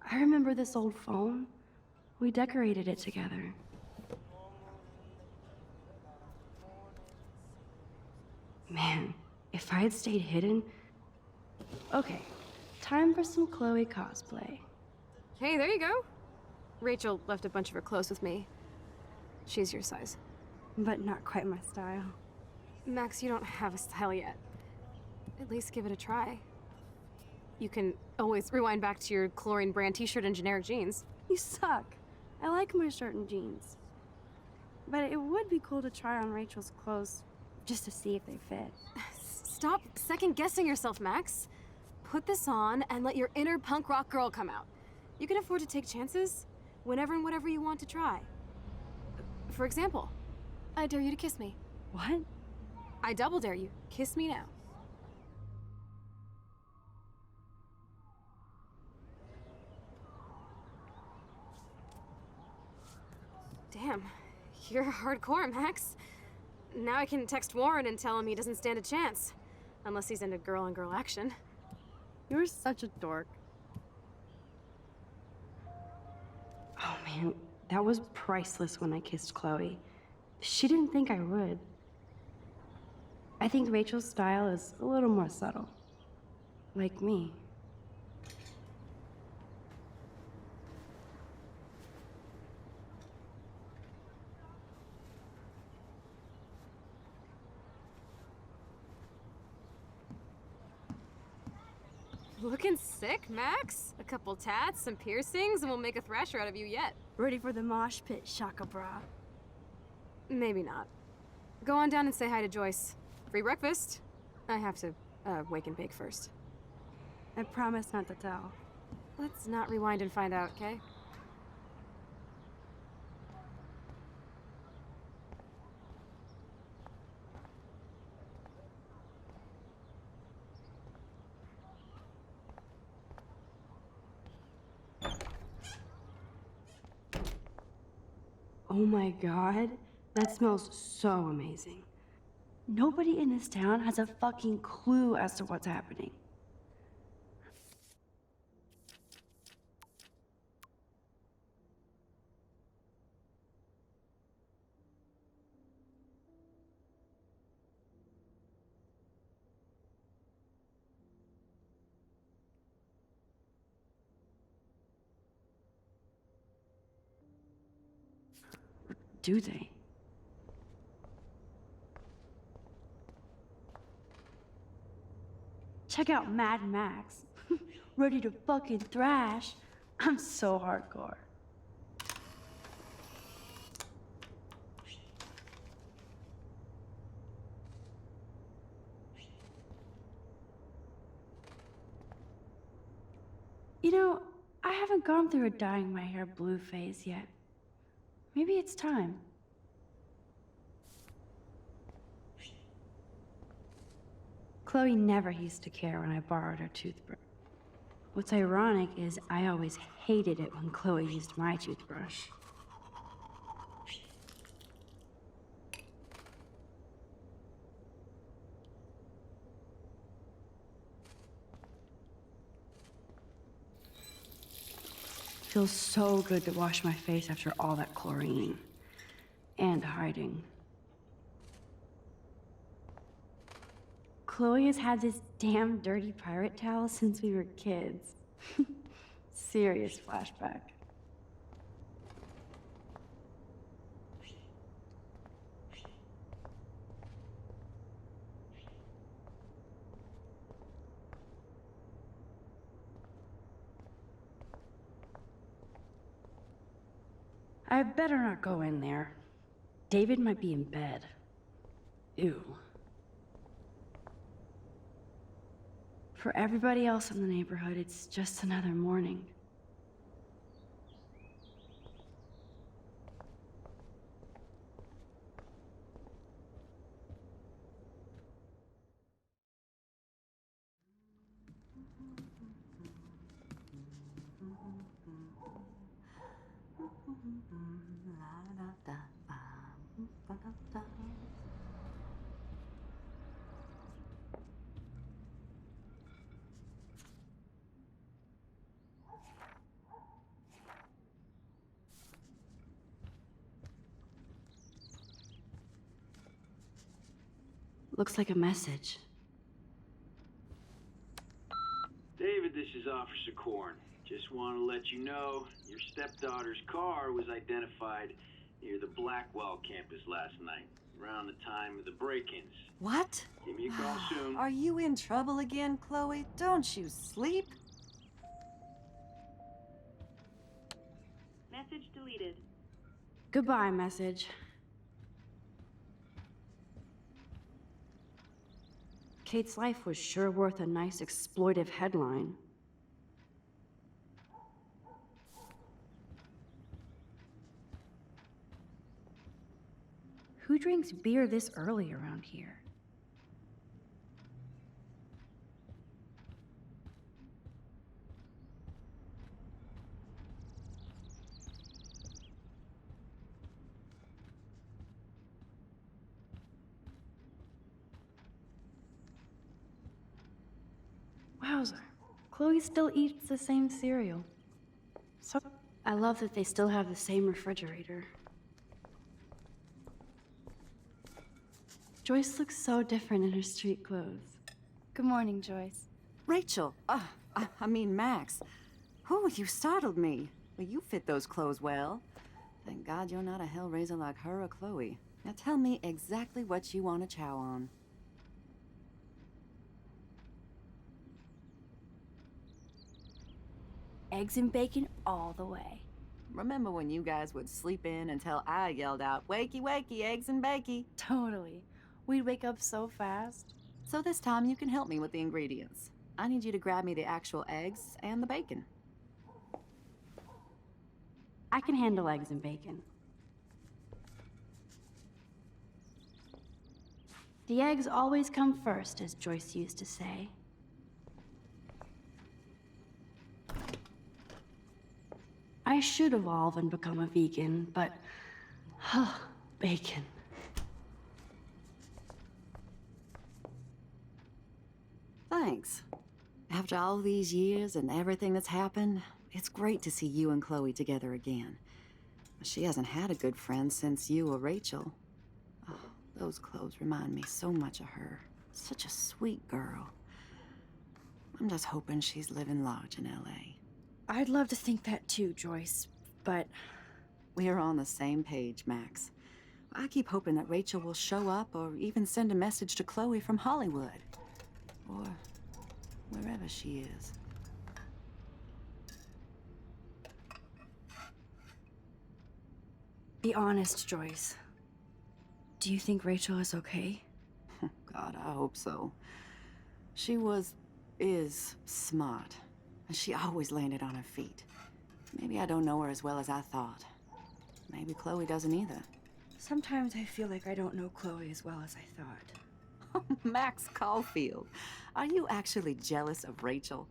I remember this old phone. We decorated it together. Man, if I had stayed hidden... Okay, time for some Chloe cosplay. Hey, there you go. Rachel left a bunch of her clothes with me. She's your size. But not quite my style. Max, you don't have a style yet. At least give it a try. You can always rewind back to your chlorine brand t-shirt and generic jeans. You suck. I like my shirt and jeans. But it would be cool to try on Rachel's clothes just to see if they fit. Stop second-guessing yourself, Max. Put this on and let your inner punk rock girl come out. You can afford to take chances whenever and whatever you want to try. For example, I dare you to kiss me. What? I double dare you. Kiss me now. Damn, you're hardcore, Max. Now I can text Warren and tell him he doesn't stand a chance. Unless he's into girl-on-girl action. You're such a dork. Oh man, that was priceless when I kissed Chloe. She didn't think I would. I think Rachel's style is a little more subtle. Like me. Looking sick, Max? A couple tats, some piercings, and we'll make a thrasher out of you yet. Ready for the mosh pit, Shaka Bra. Maybe not. Go on down and say hi to Joyce. Free breakfast. I have to, wake and bake first. I promise not to tell. Let's not rewind and find out, okay? Oh my god, that smells so amazing. Nobody in this town has a fucking clue as to what's happening. Do they? Check out Mad Max. Ready to fucking thrash. I'm so hardcore. You know, I haven't gone through a dyeing my hair blue phase yet. Maybe it's time. Chloe never used to care when I borrowed her toothbrush. What's ironic is I always hated it when Chloe used my toothbrush. Feels so good to wash my face after all that chlorine. And hiding. Chloe has had this damn dirty pirate towel since we were kids. Serious flashback. I better not go in there. David might be in bed. Ew. For everybody else in the neighborhood, it's just another morning. Looks like a message. David, this is Officer Korn. Just want to let you know your stepdaughter's car was identified near the Blackwell campus last night, around the time of the break-ins. What? Give me a call soon. Are you in trouble again, Chloe? Don't you sleep? Message deleted. Goodbye, message. Kate's life was sure worth a nice exploitive headline. Who drinks beer this early around here? Wowzer. Chloe still eats the same cereal. So I love that they still have the same refrigerator. Joyce looks so different in her street clothes. Good morning, Joyce. Rachel, I mean Max. Oh, you startled me. Well, you fit those clothes well. Thank God you're not a hellraiser like her or Chloe. Now tell me exactly what you want to chow on. Eggs and bacon all the way. Remember when you guys would sleep in until I yelled out, "Wakey, wakey, eggs and bakey"? Totally. We'd wake up so fast. So this time you can help me with the ingredients. I need you to grab me the actual eggs and the bacon. I can handle eggs and bacon. The eggs always come first, as Joyce used to say. I should evolve and become a vegan, but... bacon. Thanks. After all these years and everything that's happened, it's great to see you and Chloe together again. She hasn't had a good friend since you or Rachel. Oh, those clothes remind me so much of her. Such a sweet girl. I'm just hoping she's living large in LA. I'd love to think that too, Joyce, but... We're on the same page, Max. I keep hoping that Rachel will show up or even send a message to Chloe from Hollywood. Or wherever she is. Be honest, Joyce. Do you think Rachel is okay? God, I hope so. She is smart. And she always landed on her feet. Maybe I don't know her as well as I thought. Maybe Chloe doesn't either. Sometimes I feel like I don't know Chloe as well as I thought. Max Caulfield, are you actually jealous of Rachel?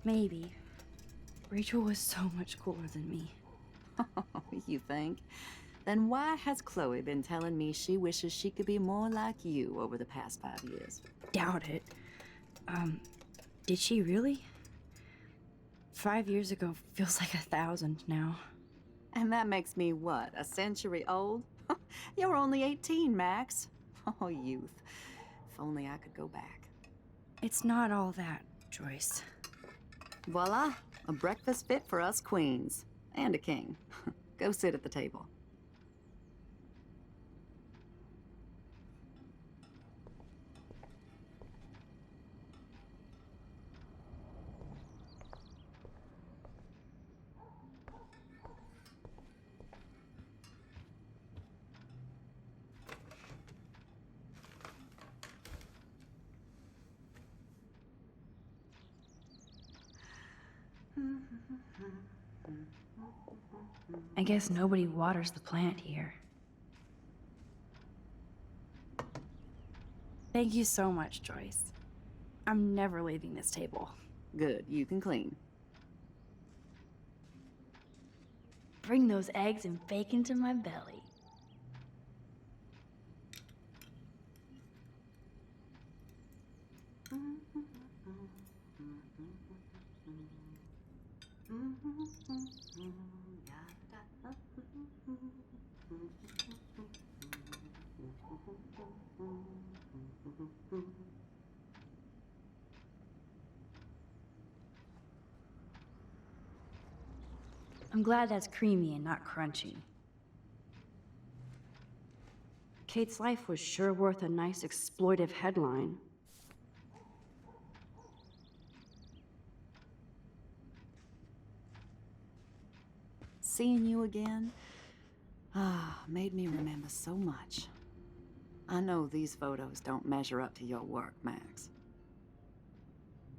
Maybe. Rachel was so much cooler than me. You think? Then why has Chloe been telling me she wishes she could be more like you over the past 5 years? Doubt it. Did she really? 5 years ago feels like 1,000 now. And that makes me what, a century old? You're only 18, Max. Oh, youth. If only I could go back. It's not all that, Joyce. Voila, a breakfast fit for us queens. And a king. Go sit at the table. I guess nobody waters the plant here. Thank you so much, Joyce. I'm never leaving this table. Good, you can clean. Bring those eggs and bacon to my belly. I'm glad that's creamy and not crunchy. Kate's life was sure worth a nice exploitive headline. Seeing you again, made me remember so much. I know these photos don't measure up to your work, Max.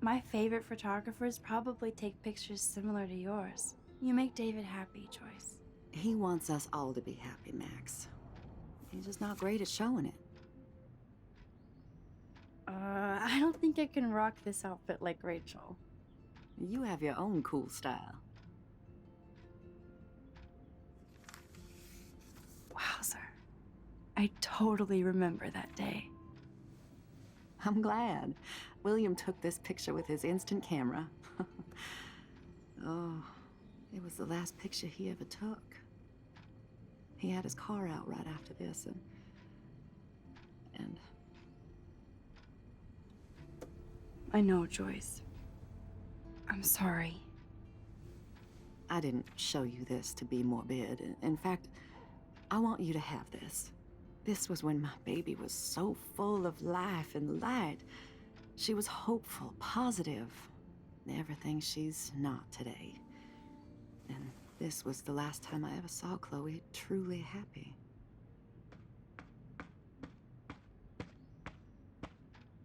My favorite photographers probably take pictures similar to yours. You make David happy, Joyce. He wants us all to be happy, Max. He's just not great at showing it. I don't think I can rock this outfit like Rachel. You have your own cool style. Wowzer. I totally remember that day. I'm glad. William took this picture with his instant camera. Oh, it was the last picture he ever took. He had his car out right after this, and I know, Joyce. I'm sorry. I didn't show you this to be morbid. In fact, I want you to have this. This was when my baby was so full of life and light. She was hopeful, positive, everything she's not today. And this was the last time I ever saw Chloe truly happy.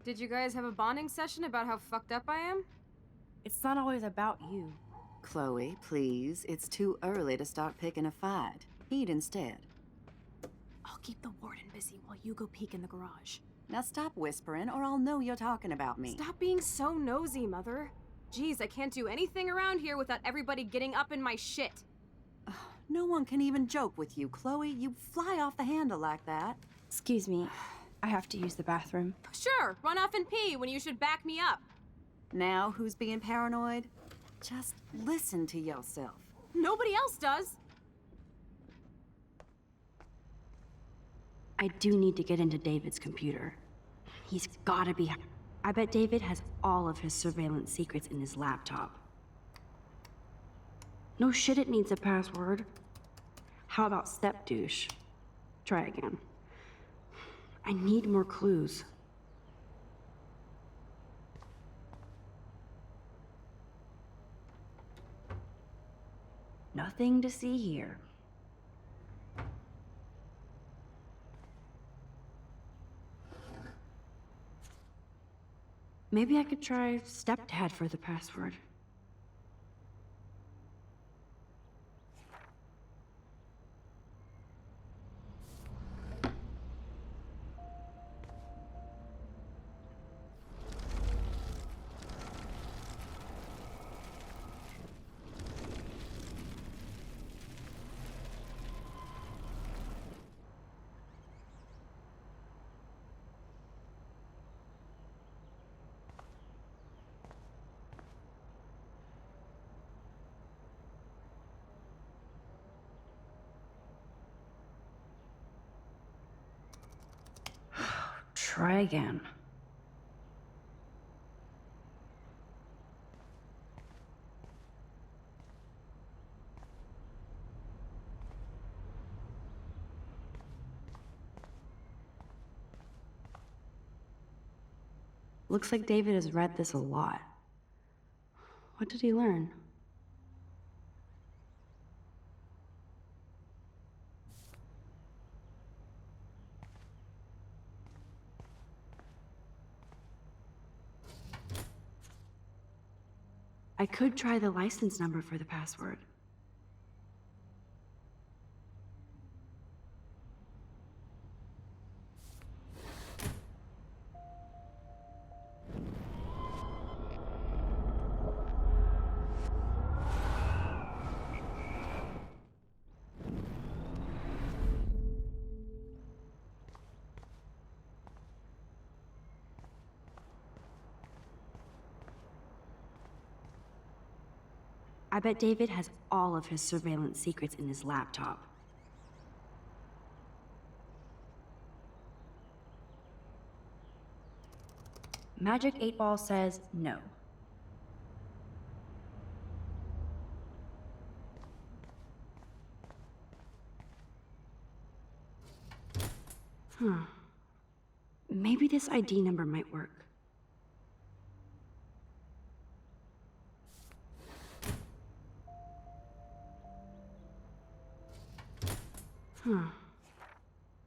Did you guys have a bonding session about how fucked up I am? It's not always about you. Chloe, please, it's too early to start picking a fight. Eat instead. I'll keep the warden busy while you go peek in the garage. Now stop whispering, or I'll know you're talking about me. Stop being so nosy, Mother. Geez, I can't do anything around here without everybody getting up in my shit. No one can even joke with you, Chloe. You fly off the handle like that. Excuse me. I have to use the bathroom. Sure, run off and pee when you should back me up. Now who's being paranoid? Just listen to yourself. Nobody else does. I do need to get into David's computer. He's gotta be... I bet David has all of his surveillance secrets in his laptop. No shit, it needs a password. How about step douche? Try again. I need more clues. Nothing to see here. Maybe I could try stepdad for the password. Try again. Looks like David has read this a lot. What did he learn? I could try the license number for the password. I bet David has all of his surveillance secrets in his laptop. Magic 8 Ball says no. Maybe this ID number might work.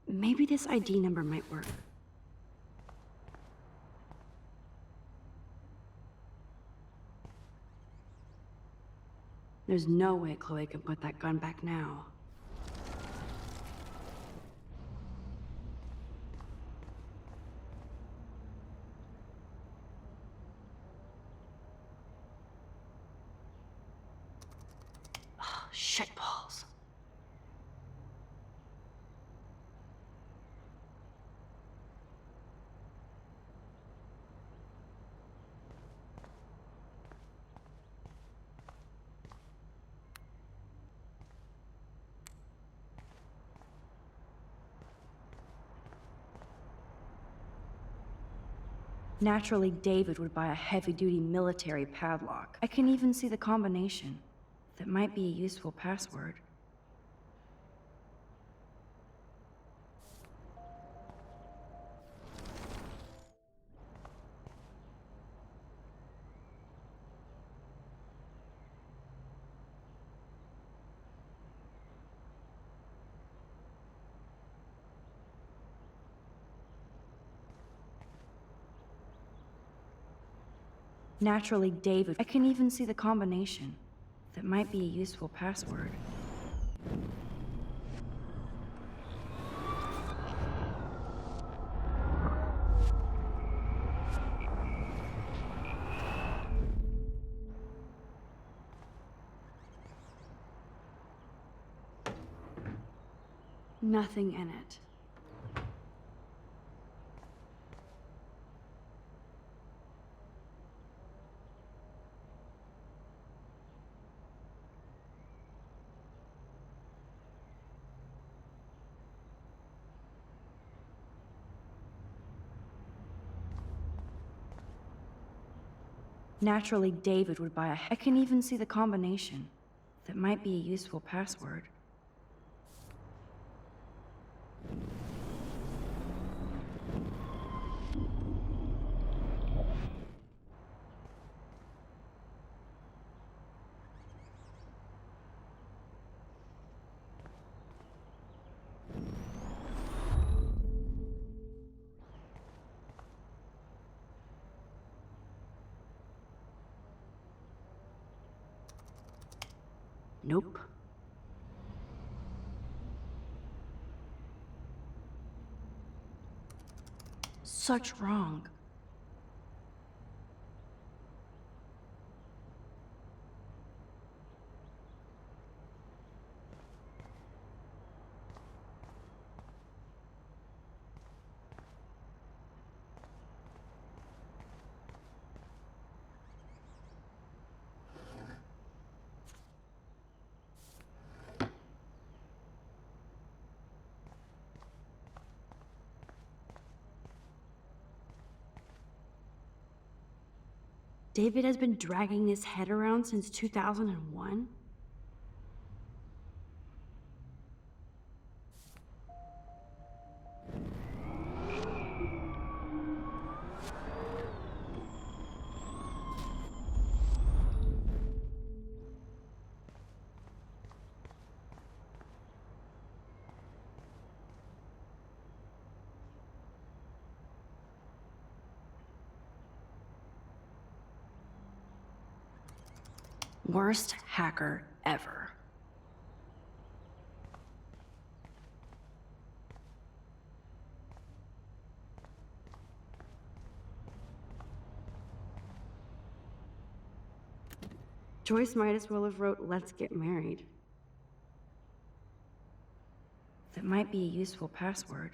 Maybe this ID number might work. There's no way Chloe can put that gun back now. Oh, shit balls. Naturally, David would buy a heavy-duty military padlock. I can even see the combination. That might be a useful password. Naturally, David. I can even see the combination. That might be a useful password. Nothing in it. Naturally, David would buy a... I can even see the combination. That might be a useful password. Nope. Such wrong. David has been dragging his head around since 2001? Worst hacker ever. Joyce might as well have wrote, "Let's get married." That might be a useful password.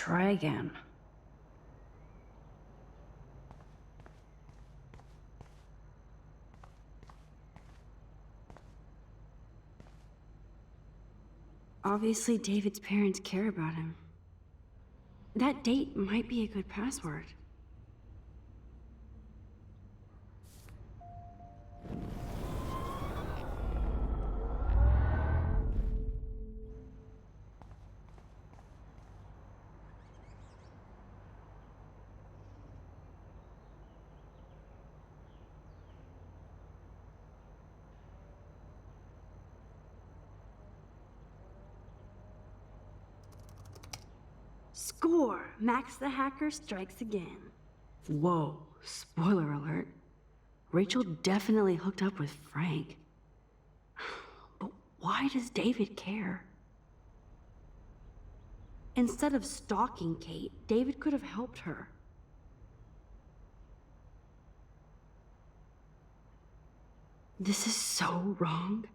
try again. Obviously, David's parents care about him. That date might be a good password. Score! Max the Hacker strikes again. Whoa, spoiler alert. Rachel definitely hooked up with Frank. But why does David care? Instead of stalking Kate, David could have helped her. This is so wrong.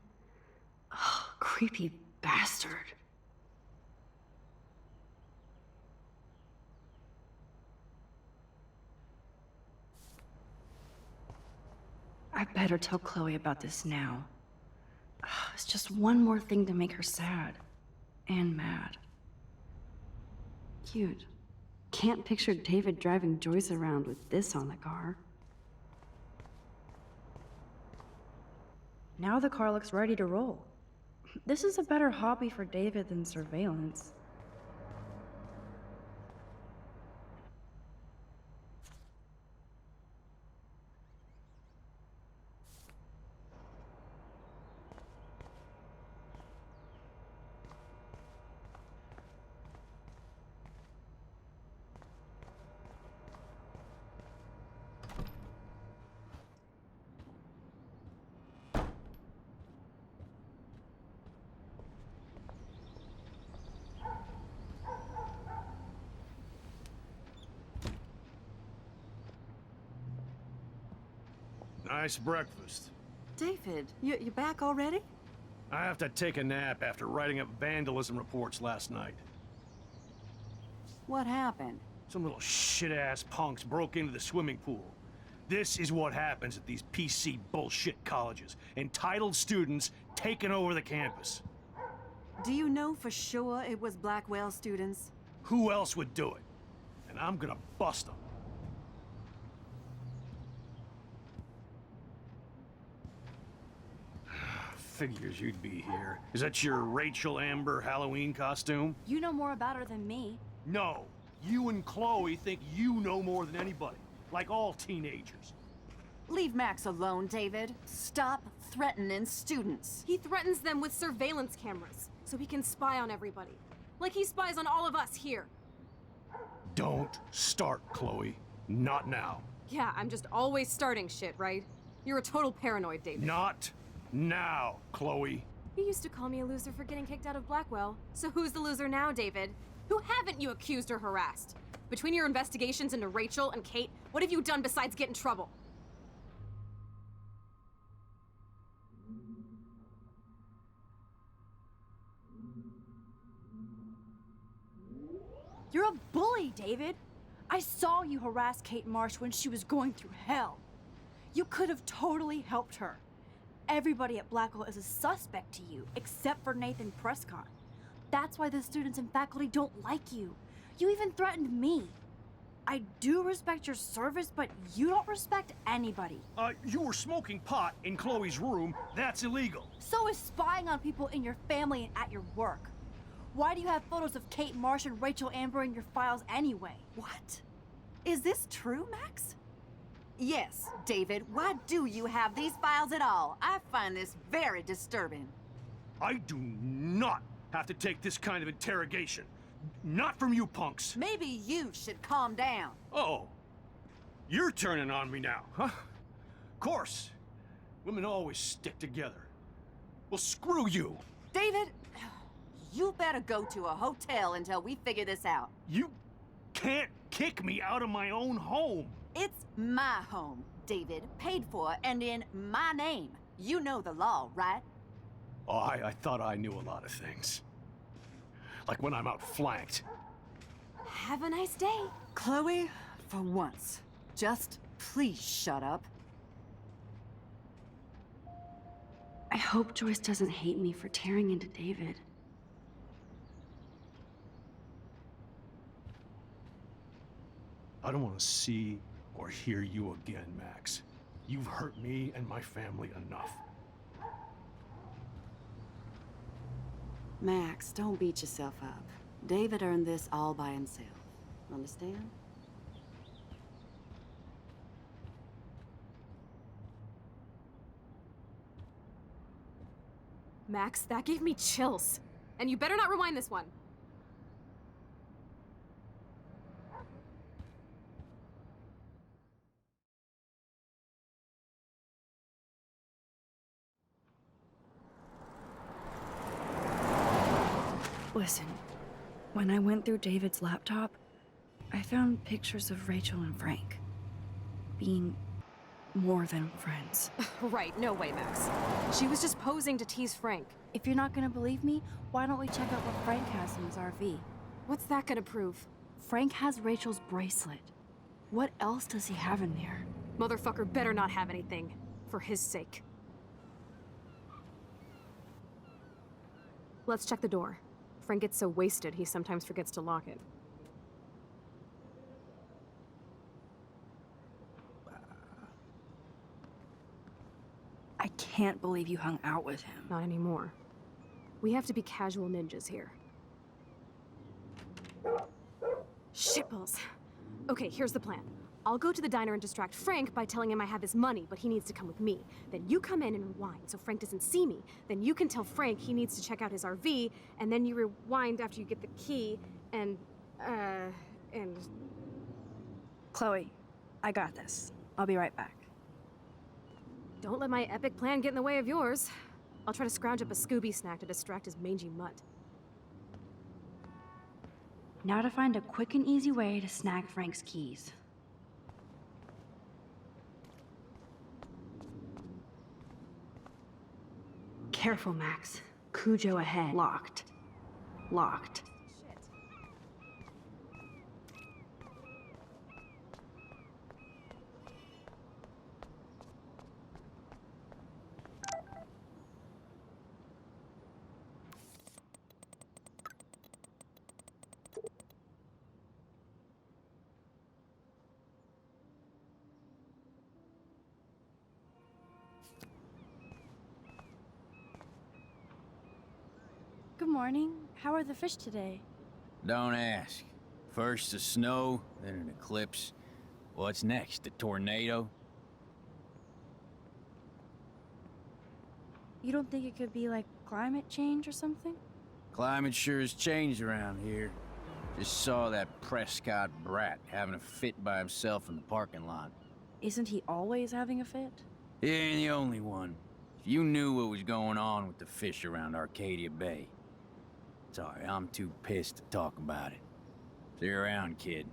Ugh, creepy bastard. I better tell Chloe about this now. It's just one more thing to make her sad. And mad. Cute. Can't picture David driving Joyce around with this on the car. Now the car looks ready to roll. This is a better hobby for David than surveillance. Nice breakfast. David, you back already? I have to take a nap after writing up vandalism reports last night. What happened? Some little shit-ass punks broke into the swimming pool. This is what happens at these PC bullshit colleges. Entitled students taking over the campus. Do you know for sure it was Blackwell students? Who else would do it? And I'm gonna bust them. Figures you'd be here. Is that your Rachel Amber Halloween costume? You know more about her than me. No. You and Chloe think you know more than anybody. Like all teenagers. Leave Max alone, David. Stop threatening students. He threatens them with surveillance cameras, so he can spy on everybody. Like he spies on all of us here. Don't start, Chloe. Not now. Yeah, I'm just always starting shit, right? You're a total paranoid, David. Not now, Chloe. You used to call me a loser for getting kicked out of Blackwell. So who's the loser now, David? Who haven't you accused or harassed? Between your investigations into Rachel and Kate, what have you done besides get in trouble? You're a bully, David. I saw you harass Kate Marsh when she was going through hell. You could have totally helped her. Everybody at Blackwell is a suspect to you, except for Nathan Prescott. That's why the students and faculty don't like you. You even threatened me. I do respect your service, but you don't respect anybody. You were smoking pot in Chloe's room. That's illegal. So is spying on people in your family and at your work. Why do you have photos of Kate Marsh and Rachel Amber in your files anyway? What? Is this true, Max? Yes, David. Why do you have these files at all? I find this very disturbing. I do not have to take this kind of interrogation. Not from you punks. Maybe you should calm down. Oh. You're turning on me now, huh? Of course. Women always stick together. Well, screw you. David, you better go to a hotel until we figure this out. You can't kick me out of my own home. It's my home, David. Paid for and in my name. You know the law, right? Oh, I thought I knew a lot of things. Like when I'm outflanked. Have a nice day. Chloe, for once, just please shut up. I hope Joyce doesn't hate me for tearing into David. I don't want to see or hear you again, Max. You've hurt me and my family enough. Max, don't beat yourself up. David earned this all by himself. Understand? Max, that gave me chills. And you better not rewind this one. Listen, when I went through David's laptop, I found pictures of Rachel and Frank being more than friends. Right, no way, Max. She was just posing to tease Frank. If you're not gonna believe me, why don't we check out what Frank has in his RV? What's that gonna prove? Frank has Rachel's bracelet. What else does he have in there? Motherfucker better not have anything. For his sake. Let's check the door. Frank gets so wasted, he sometimes forgets to lock it. I can't believe you hung out with him. Not anymore. We have to be casual ninjas here. Shitballs. Okay, here's the plan. I'll go to the diner and distract Frank by telling him I have his money, but he needs to come with me. Then you come in and rewind so Frank doesn't see me. Then you can tell Frank he needs to check out his RV, and then you rewind after you get the key, and... Chloe, I got this. I'll be right back. Don't let my epic plan get in the way of yours. I'll try to scrounge up a Scooby snack to distract his mangy mutt. Now to find a quick and easy way to snag Frank's keys. Careful, Max. Cujo ahead. Locked. Locked. Good morning. How are the fish today? Don't ask. First the snow, then an eclipse. What's next? A tornado? You don't think it could be like climate change or something? Climate sure has changed around here. Just saw that Prescott brat having a fit by himself in the parking lot. Isn't he always having a fit? He ain't the only one. If you knew what was going on with the fish around Arcadia Bay. Sorry, I'm too pissed to talk about it. See you around, kid.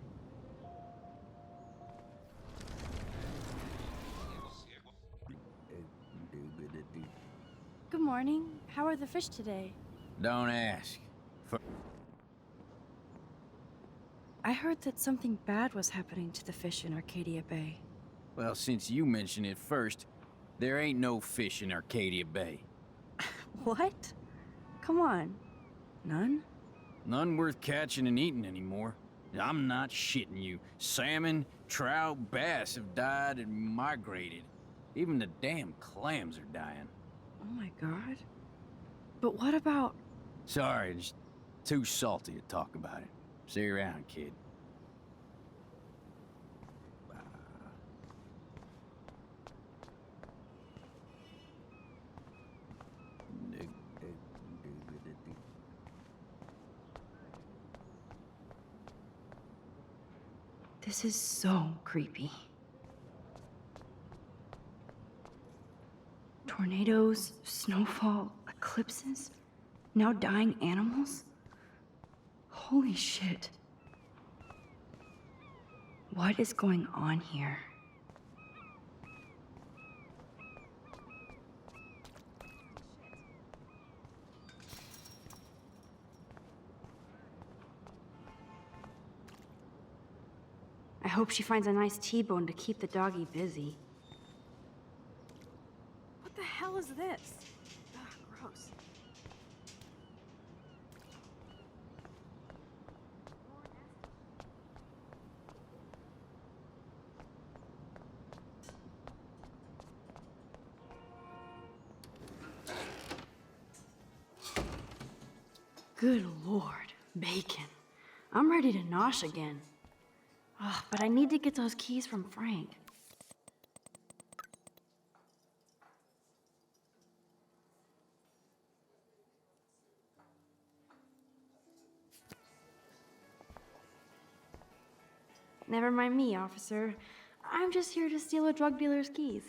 Good morning. How are the fish today? Don't ask. I heard that something bad was happening to the fish in Arcadia Bay. Well, since you mentioned it first, there ain't no fish in Arcadia Bay. What? Come on. None? None worth catching and eating anymore. I'm not shitting you. Salmon, trout, bass have died and migrated. Even the damn clams are dying. Oh my god. But what about... Sorry, it's too salty to talk about it. See you around, kid. This is so creepy. Tornadoes, snowfall, eclipses, now dying animals? Holy shit. What is going on here? I hope she finds a nice T-bone to keep the doggy busy. What the hell is this? Ugh, gross. Good lord, bacon. I'm ready to nosh again. Ugh, but I need to get those keys from Frank. Never mind me, officer. I'm just here to steal a drug dealer's keys.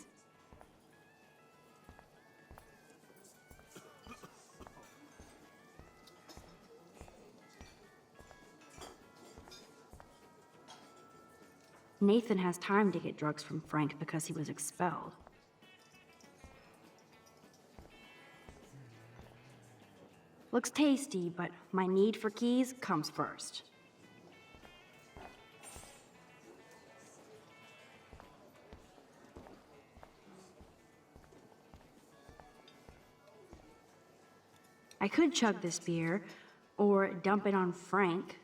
Nathan has time to get drugs from Frank because he was expelled. Looks tasty, but my need for keys comes first. I could chug this beer, or dump it on Frank.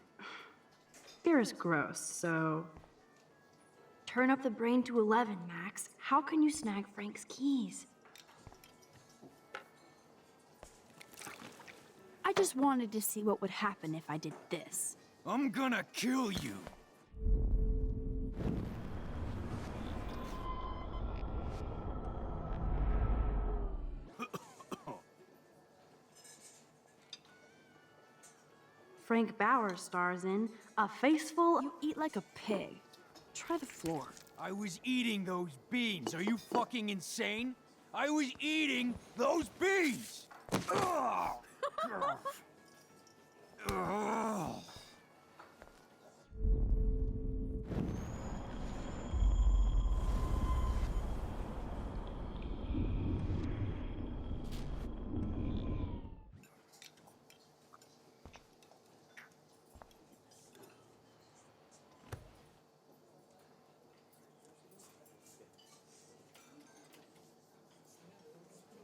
Beer is gross, so... Turn up the brain to 11, Max. How can you snag Frank's keys? I just wanted to see what would happen if I did this. I'm gonna kill you. Frank Bauer stars in A Faceful... You eat like a pig. Try the floor. I was eating those beans. Are you fucking insane? I was eating those beans! Ugh. Ugh.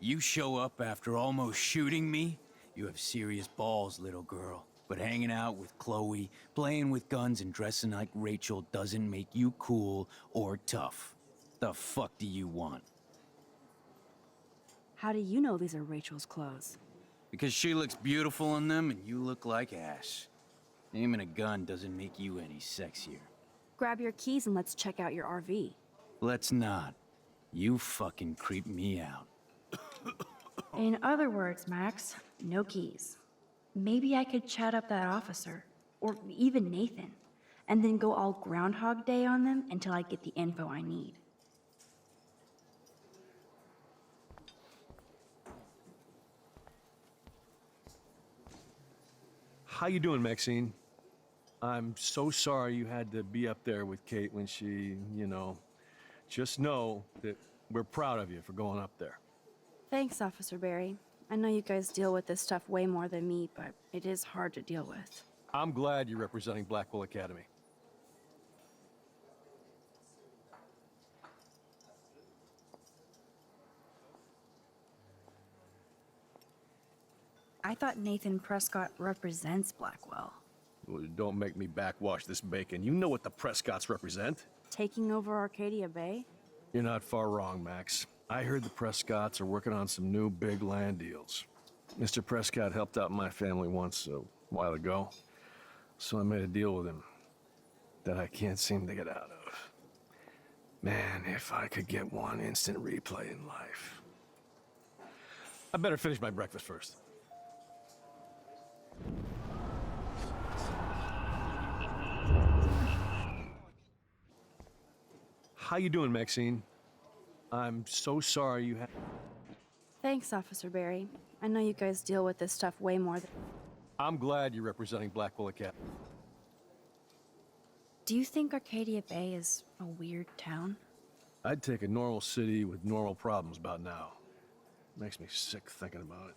You show up after almost shooting me? You have serious balls, little girl. But hanging out with Chloe, playing with guns, and dressing like Rachel doesn't make you cool or tough. The fuck do you want? How do you know these are Rachel's clothes? Because she looks beautiful in them and you look like ass. Aiming a gun doesn't make you any sexier. Grab your keys and let's check out your RV. Let's not. You fucking creep me out. In other words, Max, no keys. Maybe I could chat up that officer, or even Nathan, and then go all Groundhog Day on them until I get the info I need. How you doing, Maxine? I'm so sorry you had to be up there with Kate when she, just know that we're proud of you for going up there. Thanks, Officer Barry. I know you guys deal with this stuff way more than me, but it is hard to deal with. I'm glad you're representing Blackwell Academy. I thought Nathan Prescott represents Blackwell. Well, don't make me backwash this bacon. You know what the Prescotts represent. Taking over Arcadia Bay? You're not far wrong, Max. I heard the Prescotts are working on some new big land deals. Mr. Prescott helped out my family once a while ago, so I made a deal with him that I can't seem to get out of. Man, if I could get one instant replay in life. I better finish my breakfast first. How you doing, Maxine? I'm so sorry you had... Thanks, Officer Barry. I know you guys deal with this stuff way more than... I'm glad you're representing Blackwell Academy. Do you think Arcadia Bay is a weird town? I'd take a normal city with normal problems about now. Makes me sick thinking about it.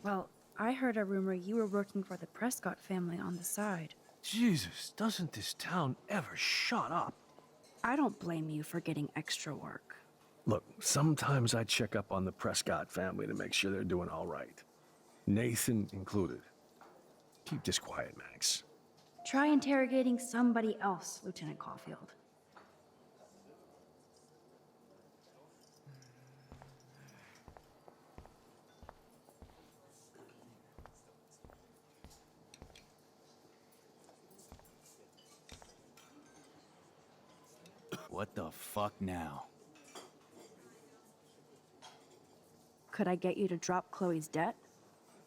Well, I heard a rumor you were working for the Prescott family on the side. Jesus, doesn't this town ever shut up? I don't blame you for getting extra work. Look, sometimes I check up on the Prescott family to make sure they're doing all right. Nathan included. Keep this quiet, Max. Try interrogating somebody else, Lieutenant Caulfield. What the fuck now? Could I get you to drop Chloe's debt?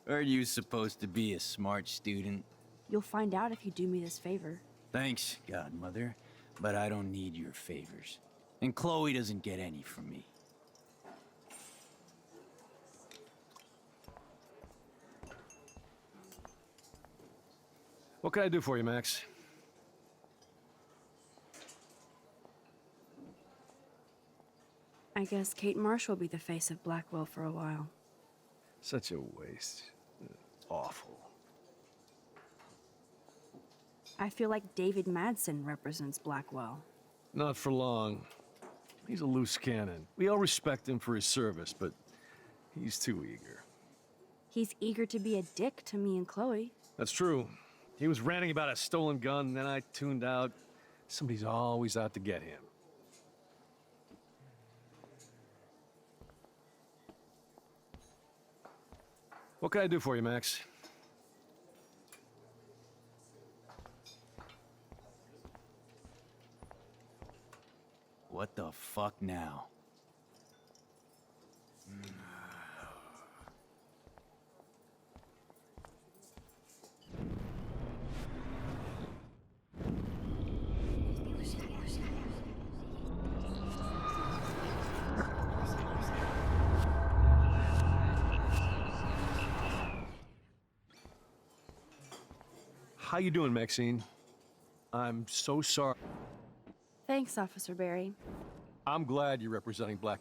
Are you supposed to be a smart student? You'll find out if you do me this favor. Thanks, Godmother, but I don't need your favors. And Chloe doesn't get any from me. What can I do for you, Max? I guess Kate Marsh will be the face of Blackwell for a while. Such a waste. Awful. I feel like David Madsen represents Blackwell. Not for long. He's a loose cannon. We all respect him for his service, but he's too eager. He's eager to be a dick to me and Chloe. That's true. He was ranting about a stolen gun, and then I tuned out. Somebody's always out to get him. What can I do for you, Max? What the fuck now? How you doing, Maxine? I'm so sorry. Thanks, Officer Barry. I'm glad you're representing Black.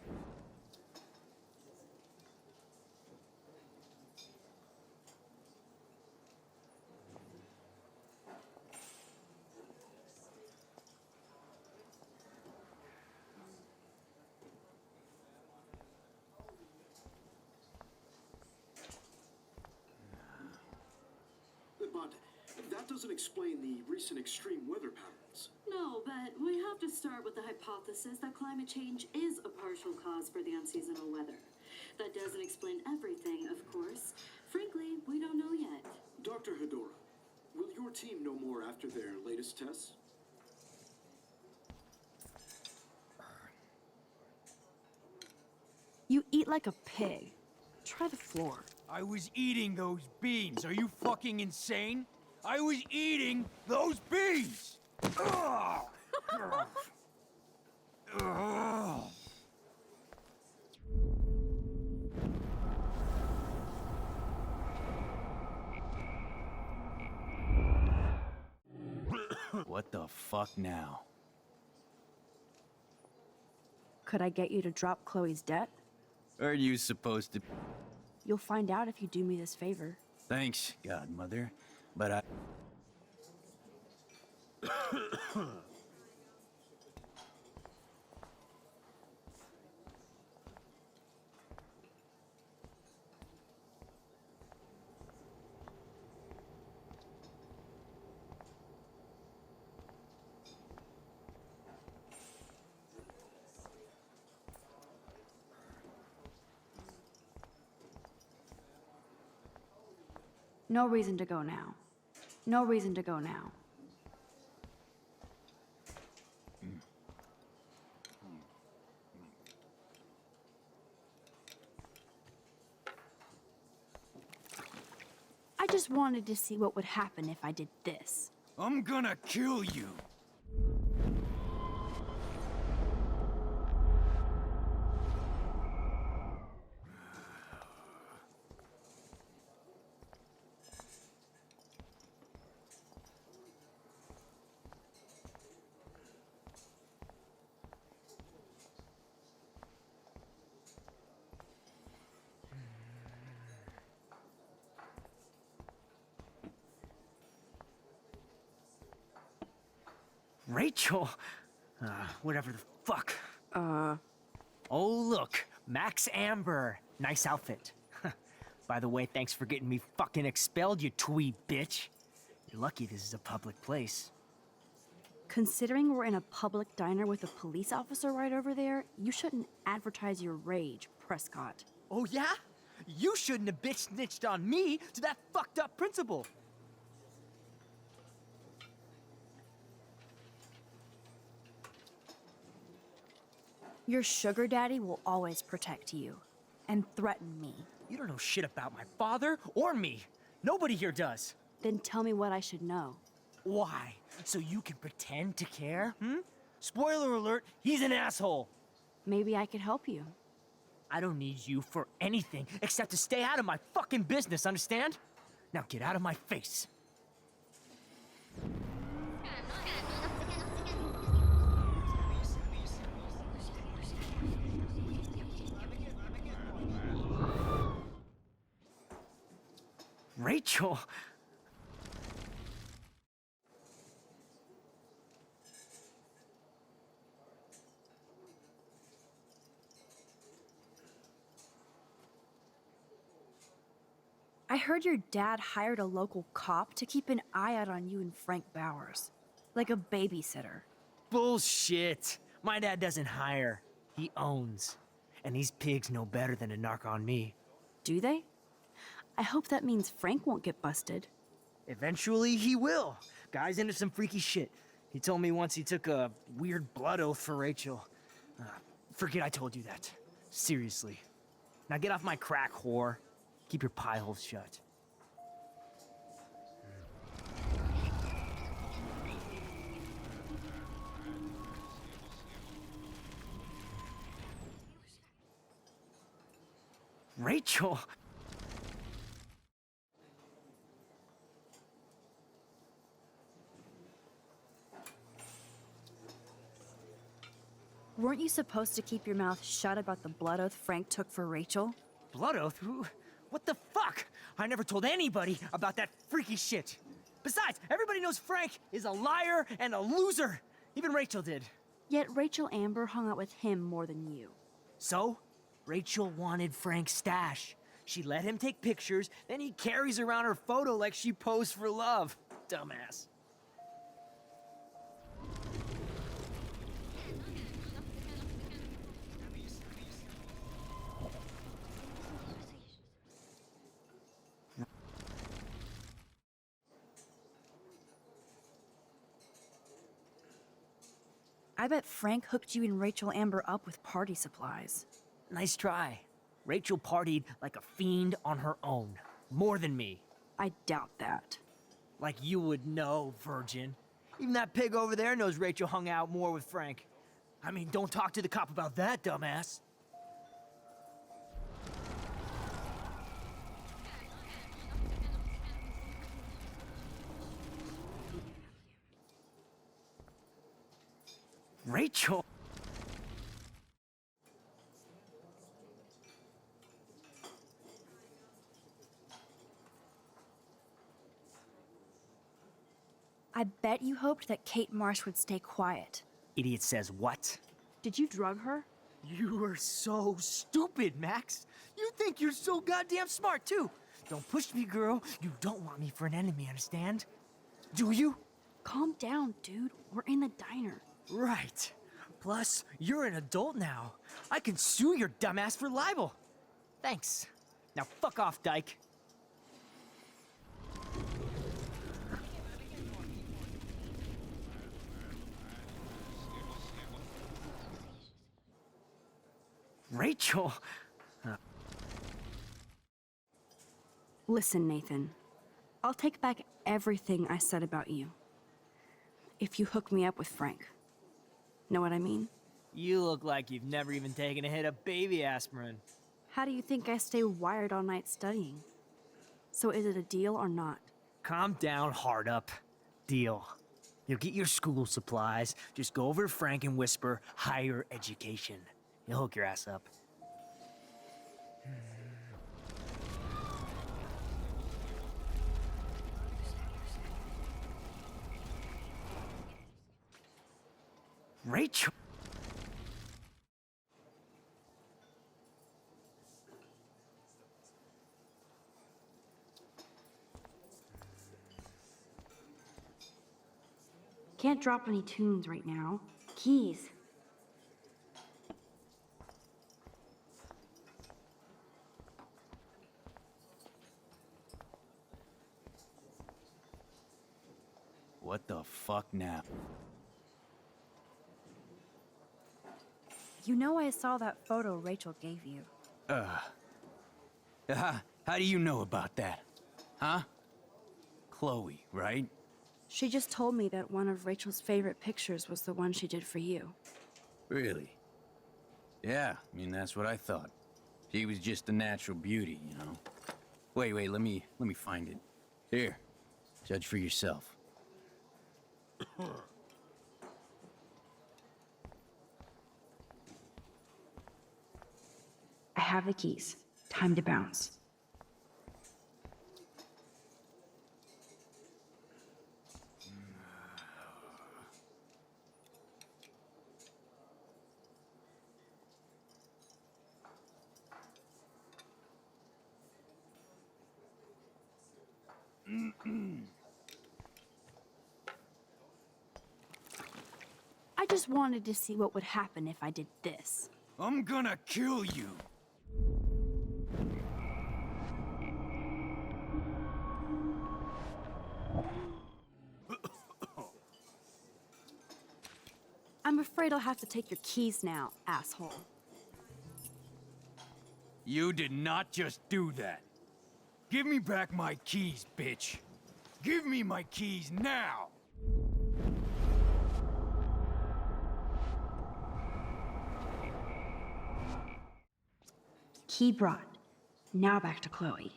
But that doesn't explain the recent extreme weather patterns. No, but we have to start with the hypothesis that climate change is a partial cause for the unseasonal weather. That doesn't explain everything, of course. Frankly, we don't know yet. Dr. Hedora, will your team know more after their latest tests? You eat like a pig. Try the floor. I was eating those beans. Are you fucking insane? I was eating those beans! Ugh. Ugh. What the fuck now? Could I get you to drop Chloe's debt? Are you supposed to... You'll find out if you do me this favor. Thanks, Godmother, but I... No reason to go now. No reason to go now. I just wanted to see what would happen if I did this. I'm gonna kill you! Rachel? Whatever the fuck. Oh, look. Max Amber. Nice outfit. By the way, thanks for getting me fucking expelled, you twee bitch. You're lucky this is a public place. Considering we're in a public diner with a police officer right over there, you shouldn't advertise your rage, Prescott. Oh, yeah? You shouldn't have bitch snitched on me to that fucked up principal. Your sugar daddy will always protect you and threaten me. You don't know shit about my father or me. Nobody here does. Then tell me what I should know. Why? So you can pretend to care, Spoiler alert, he's an asshole. Maybe I could help you. I don't need you for anything except to stay out of my fucking business, understand? Now get out of my face. Rachel! I heard your dad hired a local cop to keep an eye out on you and Frank Bowers. Like a babysitter. Bullshit! My dad doesn't hire. He owns. And these pigs know better than to narc on me. Do they? I hope that means Frank won't get busted. Eventually, he will. Guy's into some freaky shit. He told me once he took a weird blood oath for Rachel. Forget I told you that. Seriously. Now get off my crack, whore. Keep your pie holes shut. Rachel! Weren't you supposed to keep your mouth shut about the blood oath Frank took for Rachel? Blood oath? Who? What the fuck? I never told anybody about that freaky shit. Besides, everybody knows Frank is a liar and a loser. Even Rachel did. Yet Rachel Amber hung out with him more than you. So, Rachel wanted Frank's stash. She let him take pictures, then he carries around her photo like she posed for love. Dumbass. I bet Frank hooked you and Rachel Amber up with party supplies. Nice try. Rachel partied like a fiend on her own. More than me. I doubt that. Like you would know, virgin. Even that pig over there knows Rachel hung out more with Frank. I mean, don't talk to the cop about that, dumbass. Rachel! I bet you hoped that Kate Marsh would stay quiet. Idiot says what? Did you drug her? You are so stupid, Max. You think you're so goddamn smart, too. Don't push me, girl. You don't want me for an enemy, understand? Do you? Calm down, dude. We're in the diner. Right. Plus, you're an adult now. I can sue your dumbass for libel. Thanks. Now fuck off, dyke. Rachel! Listen, Nathan. I'll take back everything I said about you. If you hook me up with Frank. Know what I mean? You look like you've never even taken a hit of baby aspirin. How do you think I stay wired all night studying? So is it a deal or not? Calm down, hard up. Deal. You'll get your school supplies. Just go over to Frank and whisper higher education. He'll hook your ass up. Rachel. Can't drop any tunes right now. Keys. What the fuck now? You know I saw that photo Rachel gave you. How do you know about that? Huh? Chloe, right? She just told me that one of Rachel's favorite pictures was the one she did for you. Really? Yeah, I mean, that's what I thought. She was just a natural beauty, you know? Wait, let me find it. Here, judge for yourself. I have the keys. Time to bounce. I just wanted to see what would happen if I did this. I'm gonna kill you. I'm afraid I'll have to take your keys now, asshole. You did not just do that. Give me back my keys, bitch. Give me my keys now. Key brought. Now back to Chloe.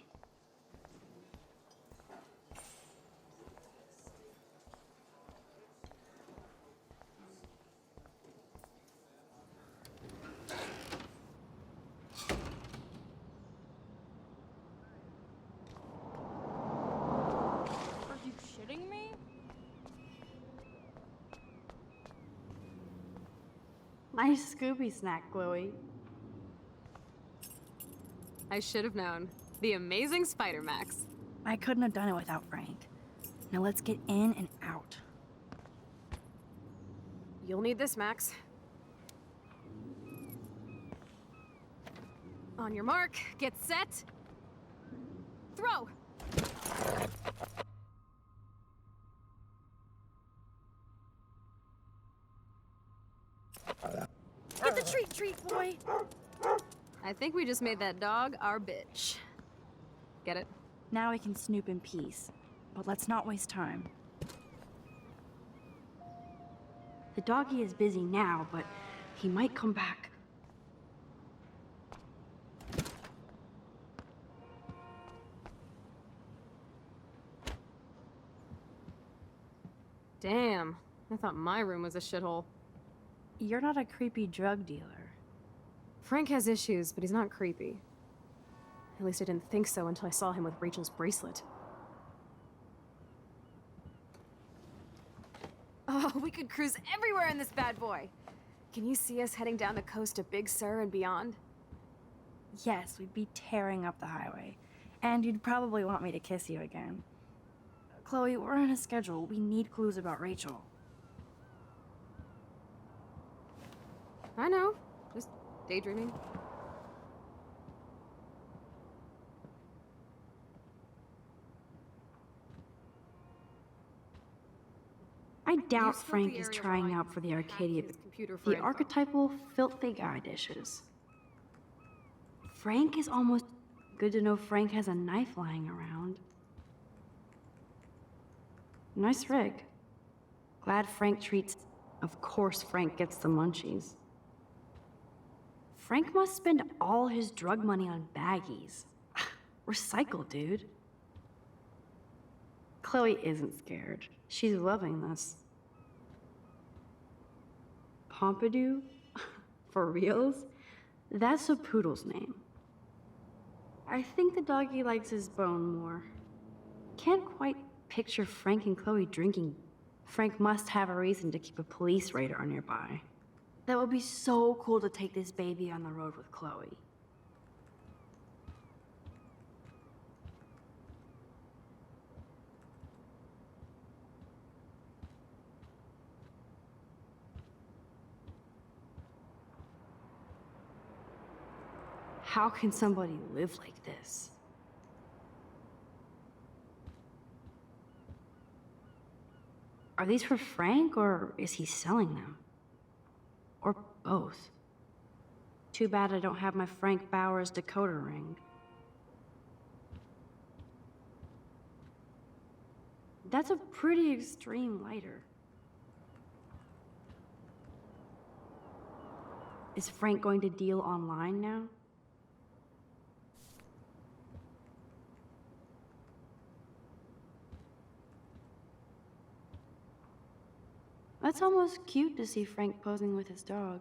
Are you shitting me? Nice Scooby snack, Chloe. I should have known. The amazing Spider-Max. I couldn't have done it without Frank. Now let's get in and out. You'll need this, Max. On your mark, get set. Throw! Get the treat, boy! I think we just made that dog our bitch. Get it? Now we can snoop in peace. But let's not waste time. The doggy is busy now, but he might come back. Damn, I thought my room was a shithole. You're not a creepy drug dealer. Frank has issues, but he's not creepy. At least I didn't think so until I saw him with Rachel's bracelet. Oh, we could cruise everywhere in this bad boy! Can you see us heading down the coast to Big Sur and beyond? Yes, we'd be tearing up the highway. And you'd probably want me to kiss you again. Chloe, we're on a schedule. We need clues about Rachel. I know. Just daydreaming. I doubt You scoped Frank the is area trying wide out for the and hacked Arcadia, his computer for the info. archetypal filthy guy dishes. Frank is almost good to know Frank has a knife lying around. Nice rig. Glad Frank treats. Of course, Frank gets the munchies. Frank must spend all his drug money on baggies. Recycle, dude. Chloe isn't scared. She's loving this. Pompidou? For reals? That's a poodle's name. I think the doggy likes his bone more. Can't quite picture Frank and Chloe drinking Frank must have a reason to keep a police radar nearby. That would be so cool to take this baby on the road with Chloe. How can somebody live like this? Are these for Frank, or is he selling them? Or both? Too bad I don't have my Frank Bowers decoder ring. That's a pretty extreme lighter. Is Frank going to deal online now? That's almost cute to see Frank posing with his dog.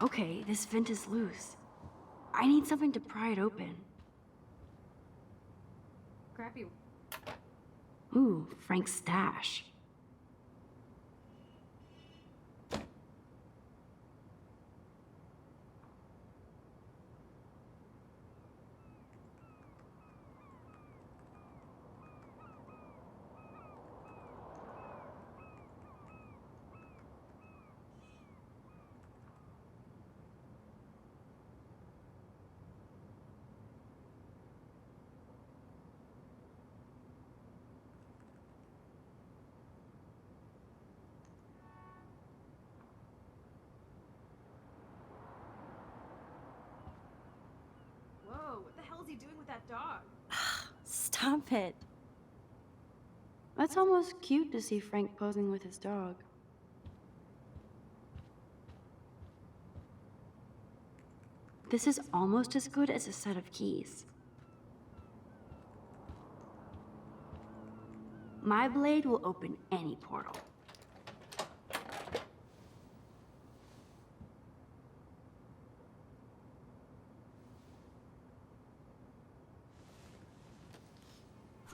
Okay, this vent is loose. I need something to pry it open. Grab you. Ooh, Frank's stash. Whoa, what the hell is he doing with that dog? Stop it. That's almost cute to see Frank posing with his dog. This is almost as good as a set of keys. My blade will open any portal.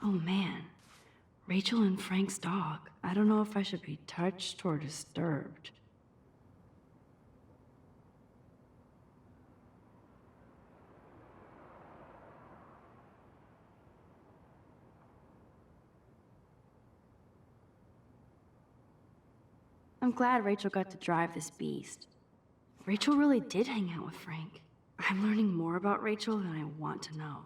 Oh man, Rachel and Frank's dog. I don't know if I should be touched or disturbed. I'm glad Rachel got to drive this beast. Rachel really did hang out with Frank. I'm learning more about Rachel than I want to know.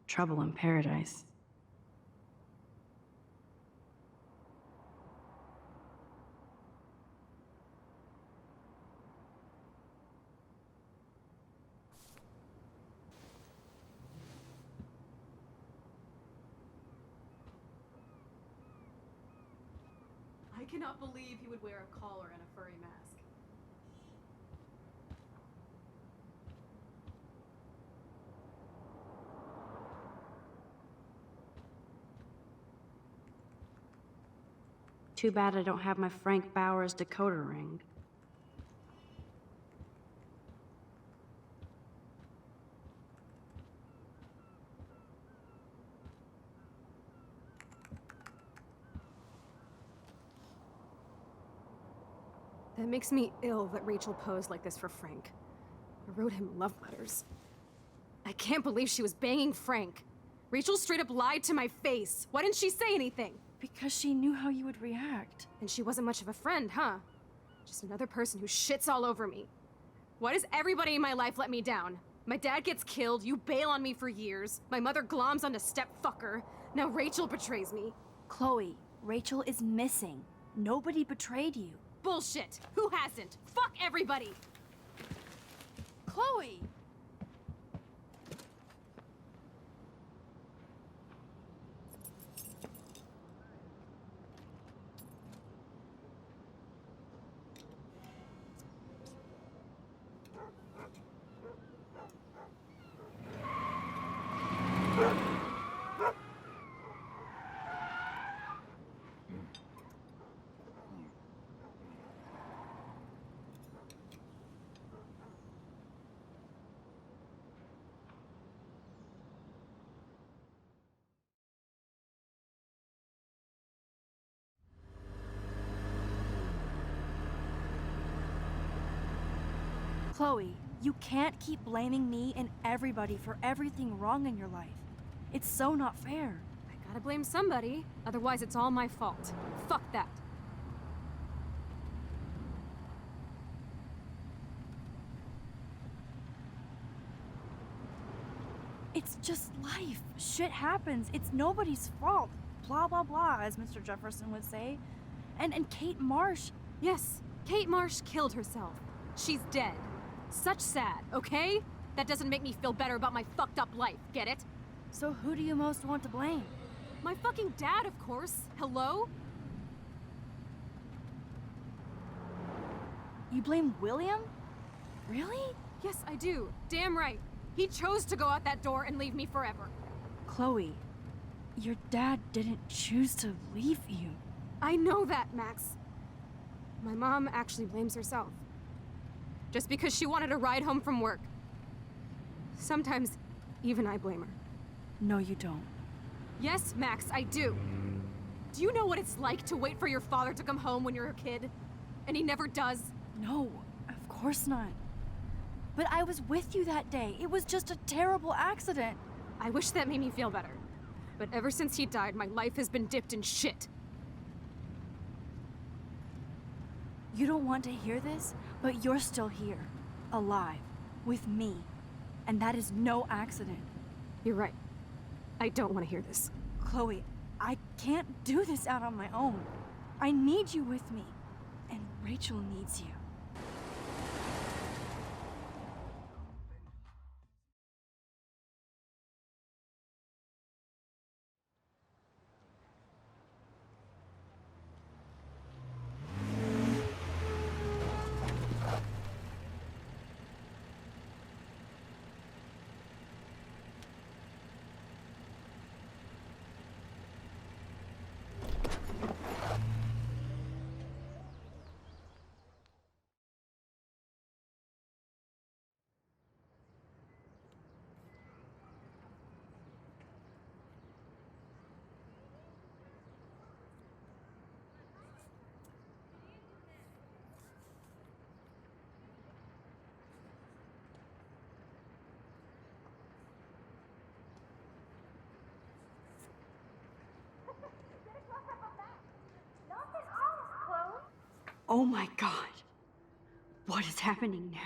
Trouble in paradise. I cannot believe he would wear a collar and a furry mask. Too bad I don't have my Frank Bowers decoder ring. That makes me ill that Rachel posed like this for Frank. I wrote him love letters. I can't believe she was banging Frank. Rachel straight up lied to my face. Why didn't she say anything? Because she knew how you would react. And she wasn't much of a friend, huh? Just another person who shits all over me. Why does everybody in my life let me down? My dad gets killed, you bail on me for years, my mother gloms onto stepfucker, now Rachel betrays me. Chloe, Rachel is missing. Nobody betrayed you. Bullshit! Who hasn't? Fuck everybody! Chloe! Chloe, you can't keep blaming me and everybody for everything wrong in your life. It's so not fair. I gotta blame somebody, otherwise it's all my fault. Fuck that. It's just life. Shit happens. It's nobody's fault. Blah, blah, blah, as Mr. Jefferson would say. And Kate Marsh. Yes, Kate Marsh killed herself. She's dead. Such sad, okay? That doesn't make me feel better about my fucked up life, get it? So who do you most want to blame? My fucking dad, of course. Hello? You blame William? Really? Yes, I do. Damn right. He chose to go out that door and leave me forever. Chloe, your dad didn't choose to leave you. I know that, Max. My mom actually blames herself. Just because she wanted a ride home from work. Sometimes, even I blame her. No, you don't. Yes, Max, I do. Do you know what it's like to wait for your father to come home when you're a kid? And he never does? No, of course not. But I was with you that day. It was just a terrible accident. I wish that made me feel better. But ever since he died, my life has been dipped in shit. You don't want to hear this, but you're still here, alive, with me. And that is no accident. You're right. I don't want to hear this. Chloe, I can't do this out on my own. I need you with me. And Rachel needs you. Oh my God. What is happening now?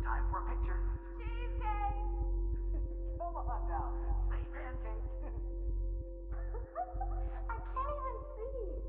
Time for a picture. Cheesecake! Come on now. Say pancake. I can't even see.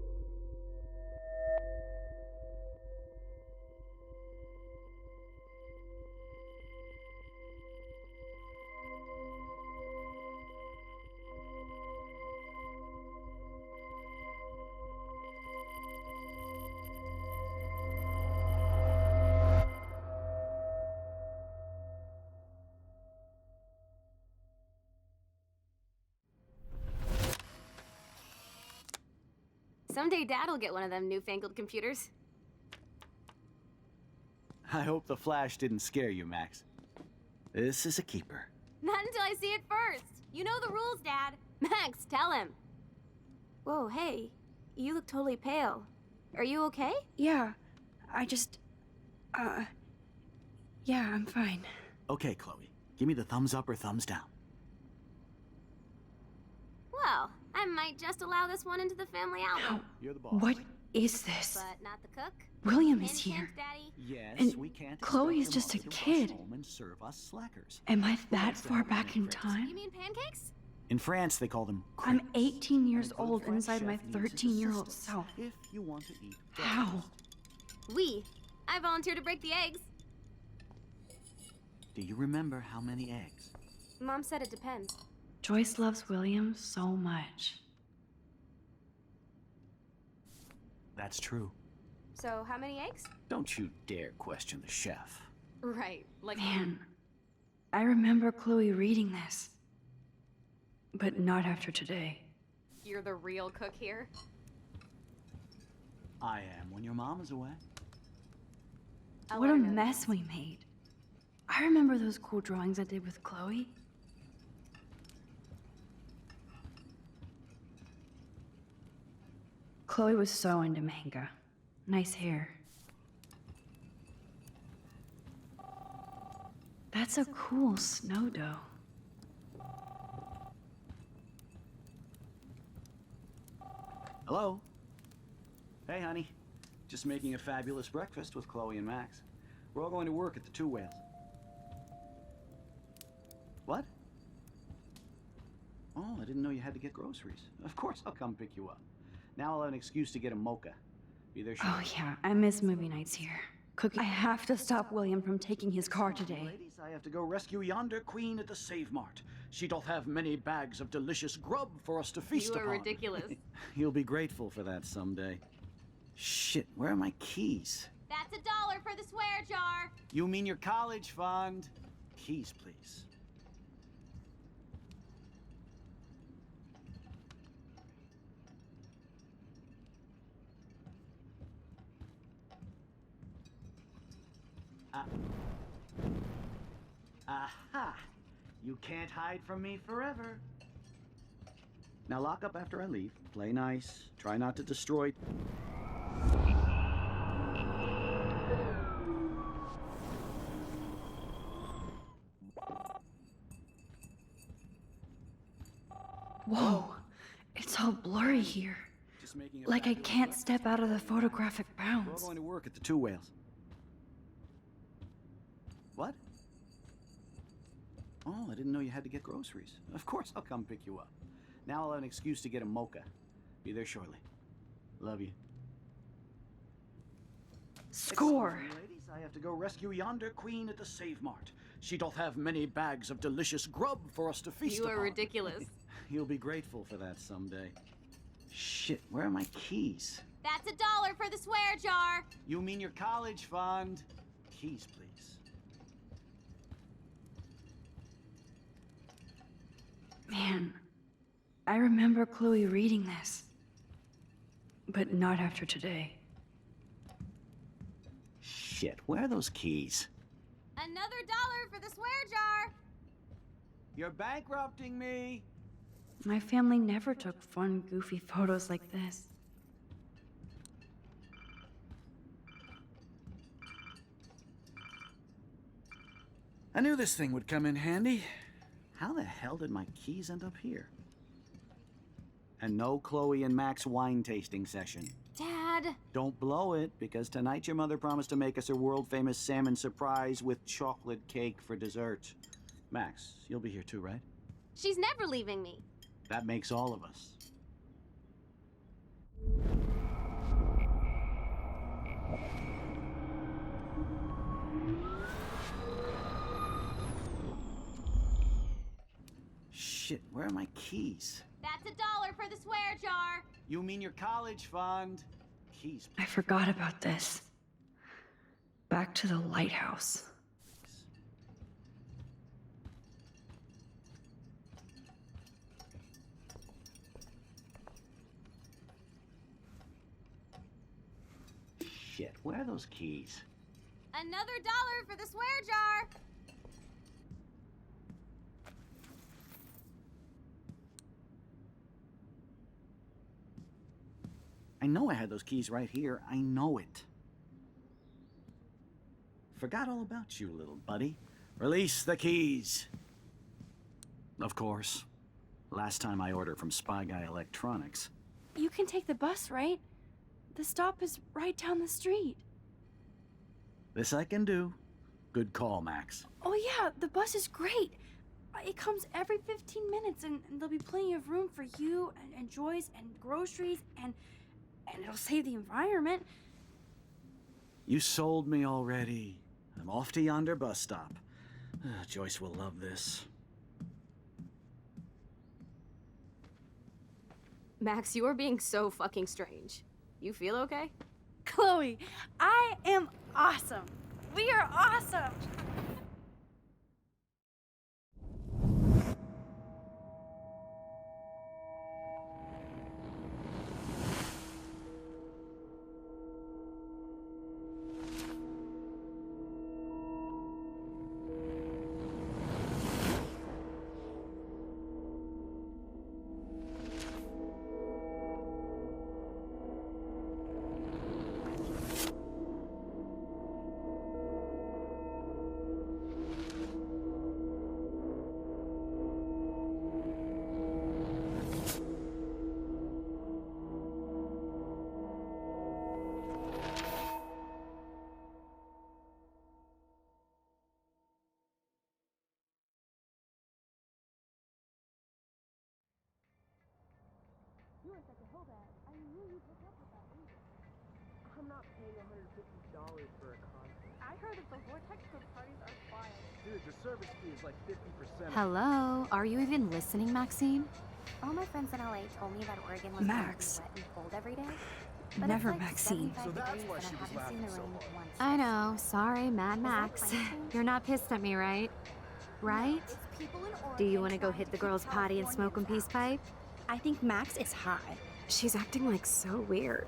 Someday Dad'll get one of them newfangled computers. I hope the flash didn't scare you, Max. This is a keeper. Not until I see it first. You know the rules, Dad. Max, tell him. Whoa, hey. You look totally pale. Are you okay? Yeah, I just... yeah, I'm fine. Okay, Chloe. Give me the thumbs up or thumbs down. Well, I might just allow this one into the family album. You're the boss. What is this? But not the cook. William is Hint, here. hint, Daddy. Yes, And we can't Chloe is expect just a your mother to kid. rush home and serve us slackers. Am I that What's far that back in reference? time? You mean pancakes? In France, they call them I'm crepes. 18 years And for the old French inside my chef needs his 13-year-old assistance self. If you want to eat How? We. I volunteer to break the eggs. Do you remember how many eggs? Mom said it depends. Joyce loves William so much. That's true. So, how many eggs? Don't you dare question the chef. Right, like... Man, I remember Chloe reading this. But not after today. You're the real cook here? I am when your mom is away. What a mess we made. I remember those cool drawings I did with Chloe. Chloe was so into manga. Nice hair. That's a cool snow dough. Hello? Hey, honey. Just making a fabulous breakfast with Chloe and Max. We're all going to work at the Two Whales. What? Oh, I didn't know you had to get groceries. Of course I'll come pick you up. Now I'll have an excuse to get a mocha. Be there Oh yeah, I miss movie nights here. Cookie, I have to stop William from taking his car today. Ladies, I have to go rescue yonder queen at the Save Mart. She doth have many bags of delicious grub for us to feast upon. You are ridiculous. You'll be grateful for that someday. Shit, where are my keys? That's $1 for the swear jar. You mean your college fund? Keys, please. Aha! You can't hide from me forever. Now lock up after I leave. Play nice. Try not to destroy... Whoa, it's all blurry here. Just making a Like I fabulous can't step out of the photographic We're all bounds. going to work at the Two Whales. What? Oh, I didn't know you had to get groceries. Of course I'll come pick you up. Now I'll have an excuse to get a mocha. Be there shortly. Love you. Score! Excuse me, ladies, I have to go rescue yonder queen at the Save Mart. She doth have many bags of delicious grub for us to feast You upon. are ridiculous. You'll be grateful for that someday. Shit, where are my keys? That's $1 for the swear jar. You mean your college fund? Keys, please. Man, I remember Chloe reading this. But not after today. Shit, where are those keys? Another $1 for the swear jar. You're bankrupting me. My family never took fun, goofy photos like this. I knew this thing would come in handy. How the hell did my keys end up here? And no Chloe and Max wine tasting session. Dad. Don't blow it, because tonight your mother promised to make us a world-famous salmon surprise with chocolate cake for dessert. Max, you'll be here too, right? She's never leaving me. That makes all of us. Shit, where are my keys? That's $1 for the swear jar. You mean your college fund? Keys, I forgot about this. Back to the lighthouse. Shit, where are those keys? Another $1 for the swear jar. I know I had those keys right here. I know it. Forgot all about you, little buddy. Release the keys. Of course. Last time I ordered from Spy Guy Electronics. You can take the bus, right? The stop is right down the street. This I can do. Good call, Max. Oh yeah, the bus is great. It comes every 15 minutes and there'll be plenty of room for you and Joyce and groceries and it'll save the environment. You sold me already. I'm off to yonder bus stop. Joyce will love this. Max, you are being so fucking strange. You feel okay? Chloe, I am awesome. We are awesome. I'm not paying $150 for a concert. I heard that the Vortex Club parties are wild. Dude, the service fee is like 50%. Hello? Are you even listening, Maxine? All my friends in LA told me that Oregon was Max. wet and cold every day. But Never it's like Maxine. 75 So that's degrees why and she I was haven't seen laughing the so rain hard. once. I know. Sorry, Mad Max. climate change? You're not pissed at me, right? Right? It's people in Do you Oregon want to go trying hit the keep girls' potty and smoke a Californians peace out. pipe? I think Max is high. She's acting like so weird.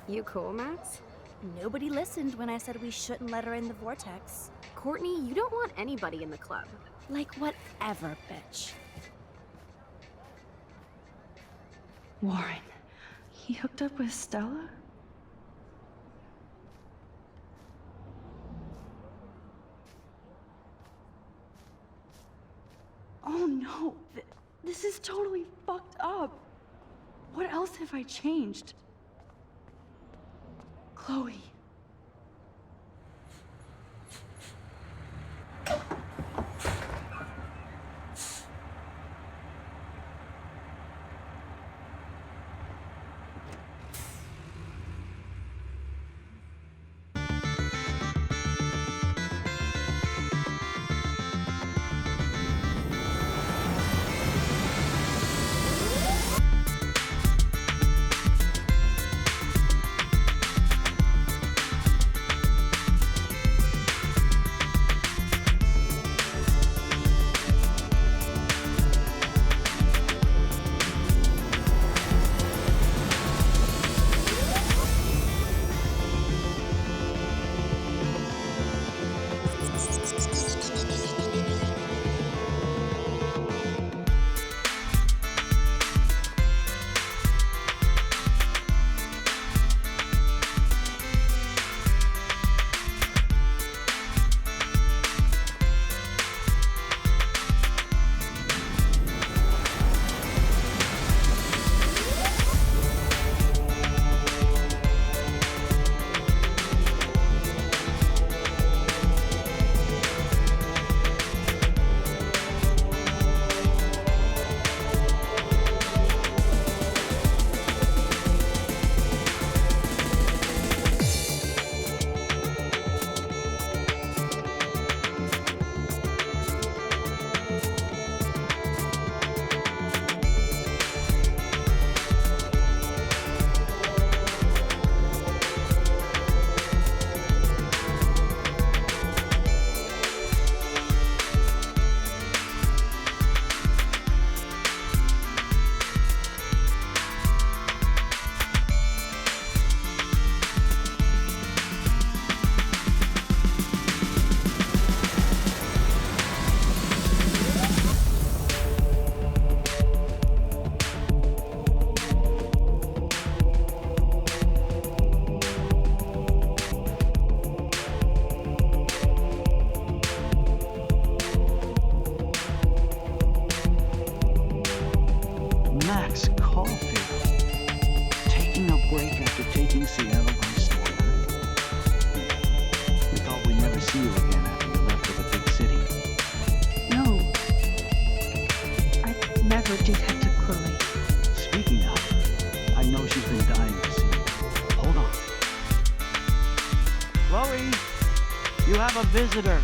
You cool, Max? Nobody listened when I said we shouldn't let her in the vortex. Courtney, you don't want anybody in the club. Like, whatever, bitch. Warren, he hooked up with Stella? Oh no, this is totally fucked up. What else have I changed? Chloe. Max Caulfield. Taking a break after taking Seattle by storm. We thought we'd never see you again after you left for the big city. No. I'd never do that to Chloe. Speaking of, I know she's been dying to see you. Hold on. Chloe, you have a visitor.